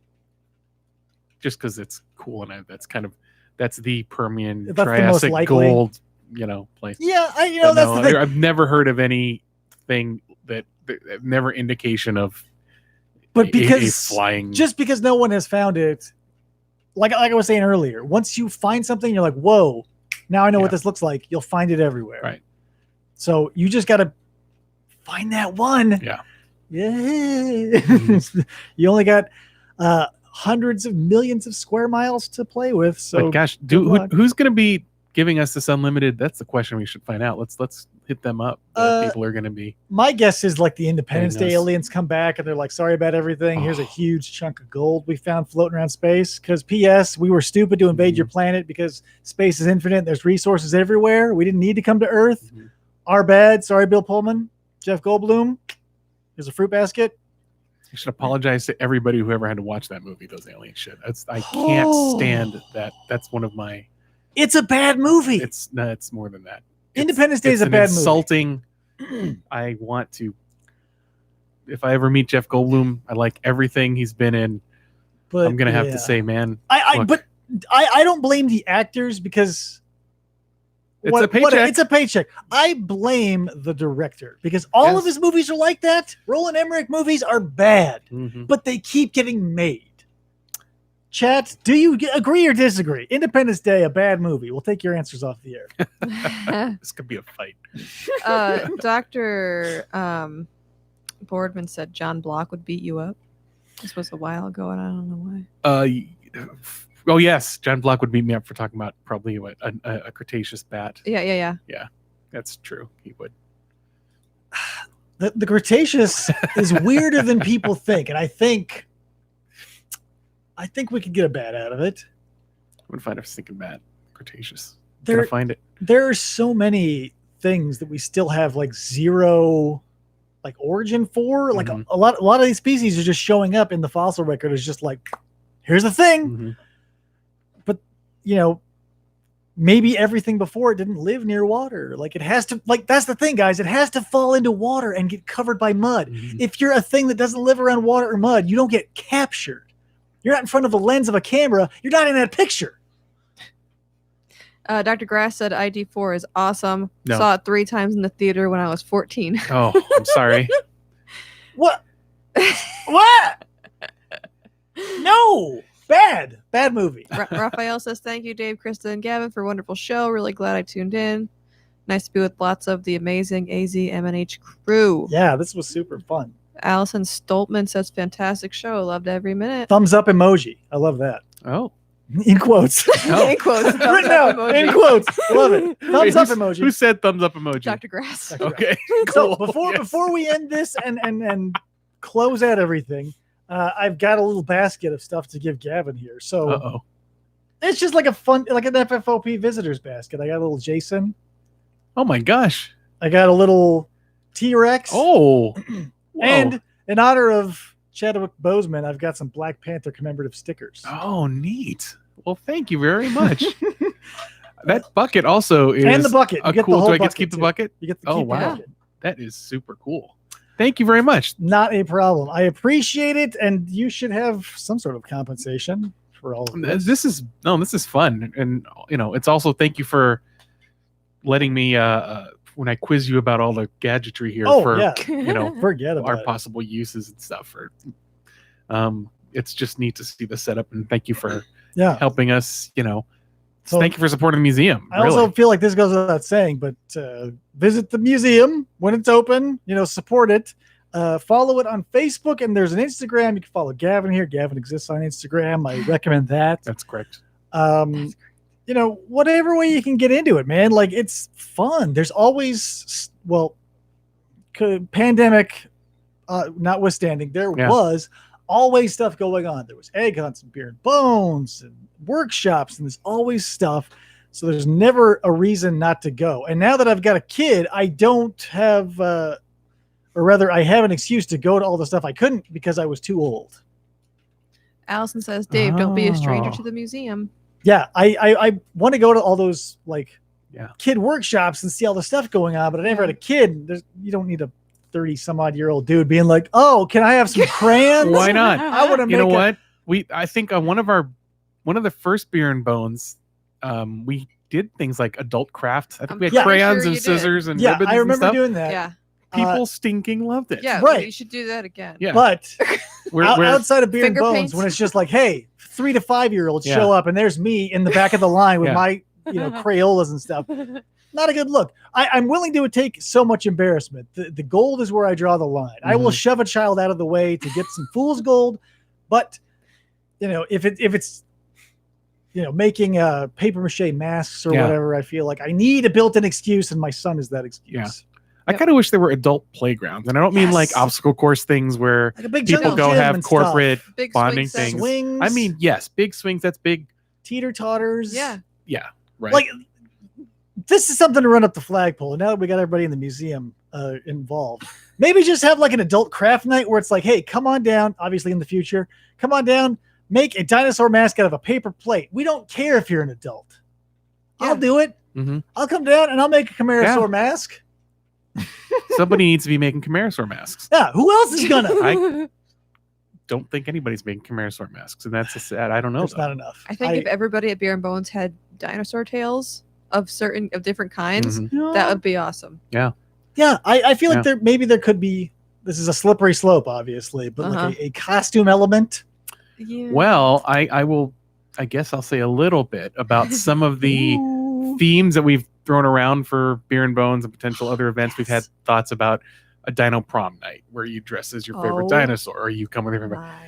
Just because it's cool and that's the Permian Triassic gold, place. Yeah, that's the thing. I've never heard of anything that never indication of. But because a flying, just because no one has found it. Like I was saying earlier, once you find something, you're like, whoa, now I know what this looks like. You'll find it everywhere. Right. So you just got to find that one. Yeah. Yeah. Mm-hmm. You only got hundreds of millions of square miles to play with. So, but gosh, who's going to be giving us this unlimited? That's the question we should find out. Let's hit them up. People are going to be. My guess is like the Independence Day aliens come back and they're like, sorry about everything. Here's a huge chunk of gold we found floating around space. Because P.S. we were stupid to invade your planet because space is infinite. There's resources everywhere. We didn't need to come to Earth. Our bad. Sorry, Bill Pullman, Jeff Goldblum. Here's a fruit basket. I should apologize to everybody who ever had to watch that movie. Those alien shit. I can't stand that. That's one of my. It's a bad movie. It's more than that. Independence Day is a bad insulting. I want to. If I ever meet Jeff Goldblum, I like everything he's been in. But I'm gonna have to say, man. But I don't blame the actors because it's a paycheck. It's a paycheck. I blame the director because all of his movies are like that. Roland Emmerich movies are bad, but they keep getting made. Chat, do you agree or disagree? Independence Day, a bad movie. We'll take your answers off the air. This could be a fight. Dr. Boardman said John Block would beat you up. This was a while ago, and I don't know why. Oh, yes. John Block would beat me up for talking about probably a Cretaceous bat. Yeah. Yeah, that's true. He would. The Cretaceous is weirder than people think, and I think we could get a bat out of it. I'm gonna find a stinking bat. Cretaceous. Gonna find it. There are so many things that we still have like zero like origin for. Like Mhm. a lot of these species are just showing up in the fossil record as just like, here's the thing. Mhm. But you know, maybe everything before it didn't live near water. Like it has to, like that's the thing, guys. It has to fall into water and get covered by mud. Mhm. If you're a thing that doesn't live around water or mud, you don't get captured. You're not in front of a lens of a camera. You're not in that picture. Dr. Grass said ID4 is awesome. No. Saw it 3 times in the theater when I was 14. Oh, I'm sorry. What? What? No. Bad movie. Raphael says, thank you, Dave, Krista, and Gavin, for a wonderful show. Really glad I tuned in. Nice to be with lots of the amazing AZMNH crew. Yeah, this was super fun. Allison Stoltman says, fantastic show. Loved every minute. Thumbs up emoji. I love that. Oh. In quotes. Oh. In quotes. thumbs Written up out. emoji. In quotes. Love it. Thumbs up Who emoji. said thumbs up emoji? Dr. Grass. Okay. So Cool. before Yes. before we end this and close out everything, I've got a little basket of stuff to give Gavin here. So Uh-oh. it's just like a fun, like an FFOP visitors basket. I got a little Jason. Oh my gosh. I got a little T-Rex. Oh. Whoa. And in honor of Chadwick Boseman, I've got some Black Panther commemorative stickers. Oh, neat. Well, thank you very much. That bucket also is And the bucket. You a get cool. the whole Do I get to bucket, keep the too. bucket? You get to Oh, keep the wow. bucket. That is super cool. Thank you very much. Not a problem. I appreciate it, and you should have some sort of compensation for all of this. This is fun, and it's also thank you for letting me when I quiz you about all the gadgetry here Oh, for yeah. our Forget about it. possible uses and stuff. It's just neat to see the setup, and thank you for Yeah. helping us. So- Thank you for supporting the museum. I also feel like this goes without saying, but visit the museum when it's open. Support it. Follow it on Facebook, and there's an Instagram. You can follow Gavin here. Gavin exists on Instagram. I recommend that. That's correct. Whatever way you can get into it, man. Like it's fun. There's always, pandemic notwithstanding, there Yeah. was always stuff going on. There was egg hunts and beer and bones and workshops, and there's always stuff. So there's never a reason not to go. And now that I've got a kid, I don't have, or rather, I have an excuse to go to all the stuff I couldn't because I was too old. Allison says, Dave, don't be a stranger Oh. to the museum. Yeah, I want to go to all those Yeah. kid workshops and see all the stuff going on, but I never had a kid. You don't need a 30-some-odd-year-old dude being like, "Oh, can I have some crayons?" Why not? I want to make You know a- what? I think on one of the first Beer and Bones, we did things like adult craft. I think we had Yeah. crayons Sure and you did. scissors and Yeah, ribbons I and remember stuff. doing that. Yeah. People stinking loved it. Yeah. Right. You should do that again. Yeah. But We're outside of Beer and Finger Bones, paints? when it's just like, hey, 3 to 5-year-olds Yeah. show up and there's me in the back of the line with Yeah. my Crayolas and stuff. Not a good look. I'm willing to take so much embarrassment. The gold is where I draw the line. I will Mhm. shove a child out of the way to get some fool's gold, but if it's making paper mache masks or Yeah. whatever, I feel like I need a built-in excuse, and my son is that excuse. Yeah. I kind of wish there were adult playgrounds, and I don't mean like Yes. obstacle course things where Like a big people jungle go gym have and corporate stuff. Big bonding swing sets. things. Swings. I mean, yes, big swings. That's big. teeter-totters. Yeah. Yeah, right. Like this is something to run up the flagpole. Now that we got everybody in the museum involved, maybe just have like an adult craft night where it's like, hey, come on down. Obviously, in the future, come on down. Make a dinosaur mask out of a paper plate. We don't care if you're an adult. Yeah. I'll do it. hmm I'll come down and I'll make a Camarasaur mask. Somebody needs to be making Camarasaur masks. Yeah, who else is gonna? I don't think anybody's making Camarasaur masks, and that's a sad. I don't know. There's though. not enough. I think if everybody at Beer and Bones had dinosaur tails of different kinds, Mhm. that would be awesome. Yeah, I feel like Yeah. there could be. This is a slippery slope, obviously, but like a costume element. Yeah. Well, I will. I guess I'll say a little bit about some of the themes that we've thrown around for Beer and Bones and potential other events. We've had thoughts about a dino prom night where you dress as your favorite Oh. dinosaur, or you come with your favorite. My.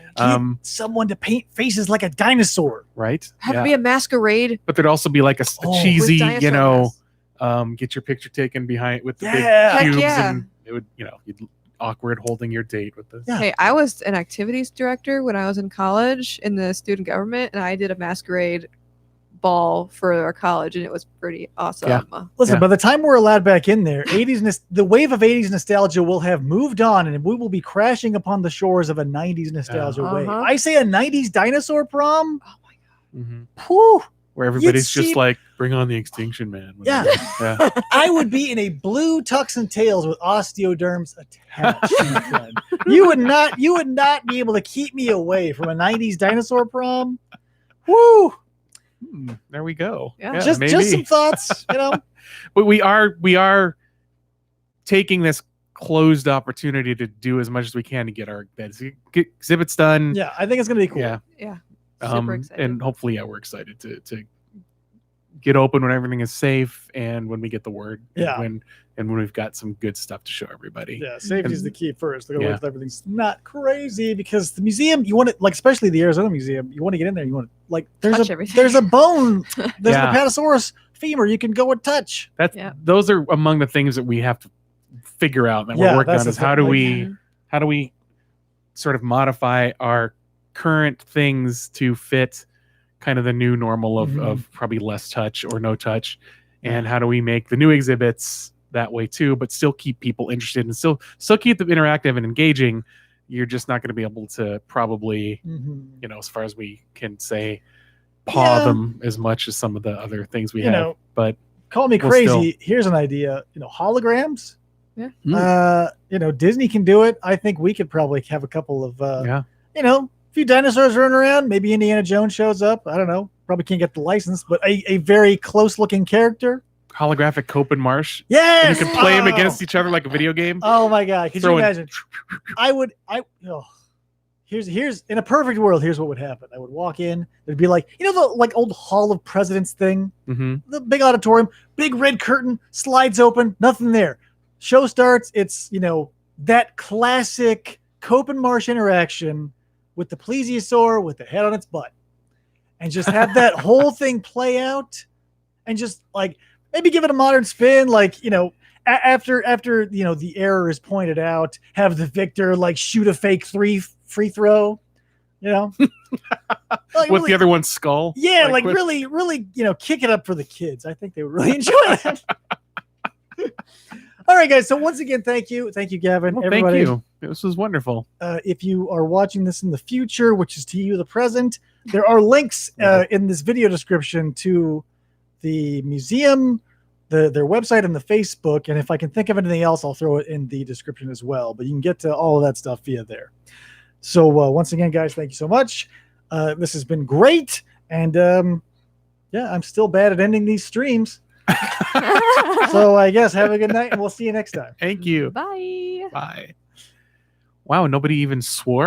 Get someone to paint faces like a dinosaur. Right? Have Yeah. it be a masquerade. But there'd also be like a Oh, with cheesy, with dinosaur masks. get your picture taken behind with the Yeah. big Heck cubes, yeah. and it would, you'd awkward holding your date with the. Yeah. Hey, I was an activities director when I was in college in the student government, and I did a masquerade ball for our college, and it was pretty awesome. Yeah. Listen, Yeah. by the time we're allowed back in there, the wave of 80s nostalgia will have moved on, and we will be crashing upon the shores of a 90s nostalgia wave. Uh-huh. I say a 90s dinosaur prom. Oh my god. Mhm. Whew, Where everybody's see- just like, bring on the Extinction Man. Yeah. Yeah. I would be in a blue tux and tails with osteoderms attached. my friend. You would not be able to keep me away from a 90s dinosaur prom. Woo! There we go. Yeah. Just some thoughts, you know. But we are taking this closed opportunity to do as much as we can to get our exhibits done. Yeah, I think it's gonna be cool. Yeah. Yeah. Super excited. And hopefully, we're excited to get open when everything is safe and when we get the word. Yeah. And when we've got some good stuff to show everybody. Yeah, safety is the key first. They're gonna Yeah. wait till everything's not crazy, because the museum, you want it, like especially the Arizona Museum, you want to get in there, you want to, like Touch everything. there's a bone, there's Yeah. the Apatosaurus femur you can go and touch. Those are among the things that we have to figure out that Yeah, we're working that's on, the is how thing, do like- how do we sort of modify our current things to fit kind of the new normal of, Mhm. of probably less touch or no touch, and how do we make the new exhibits that way too, but still keep people interested and still keep them interactive and engaging. You're just not going to be able to probably, Mhm. as far as we can say, paw Yeah. them as much as some of the other things we You have. know, But Call me Well, crazy. Here's an idea. Holograms. Disney can do it. I think we could probably have a couple of yeah, a few dinosaurs running around. Maybe Indiana Jones shows up. I don't know. Probably can't get the license, but a very close looking character. holographic Cope and Marsh. Yes. And you can play them Oh! against each other like a video game. Oh my god! Could Throwing- you imagine? Here's in a perfect world. Here's what would happen. I would walk in. There'd be like the old Hall of Presidents thing. Mm-hmm. The big auditorium, big red curtain, slides open, nothing there. Show starts. It's that classic Cope and Marsh interaction with the plesiosaur with the head on its butt, and just have that whole thing play out, and just like maybe give it a modern spin, like after the error is pointed out, have the victor like shoot a fake free throw, like, With really, the other one's skull. yeah, like with- really kick it up for the kids. I think they would really enjoy that. All right, guys. So once again, thank you, Gavin. Well, Everybody, thank you. This was wonderful. if you are watching this in the future, which is to you the present, there are links in this video description to the museum, their website, and the Facebook. And if I can think of anything else, I'll throw it in the description as well. But you can get to all of that stuff via there. So once again, guys, thank you so much. This has been great. And I'm still bad at ending these streams. So I guess have a good night, and we'll see you next time. Thank you. Bye. Bye. Wow, nobody even swore.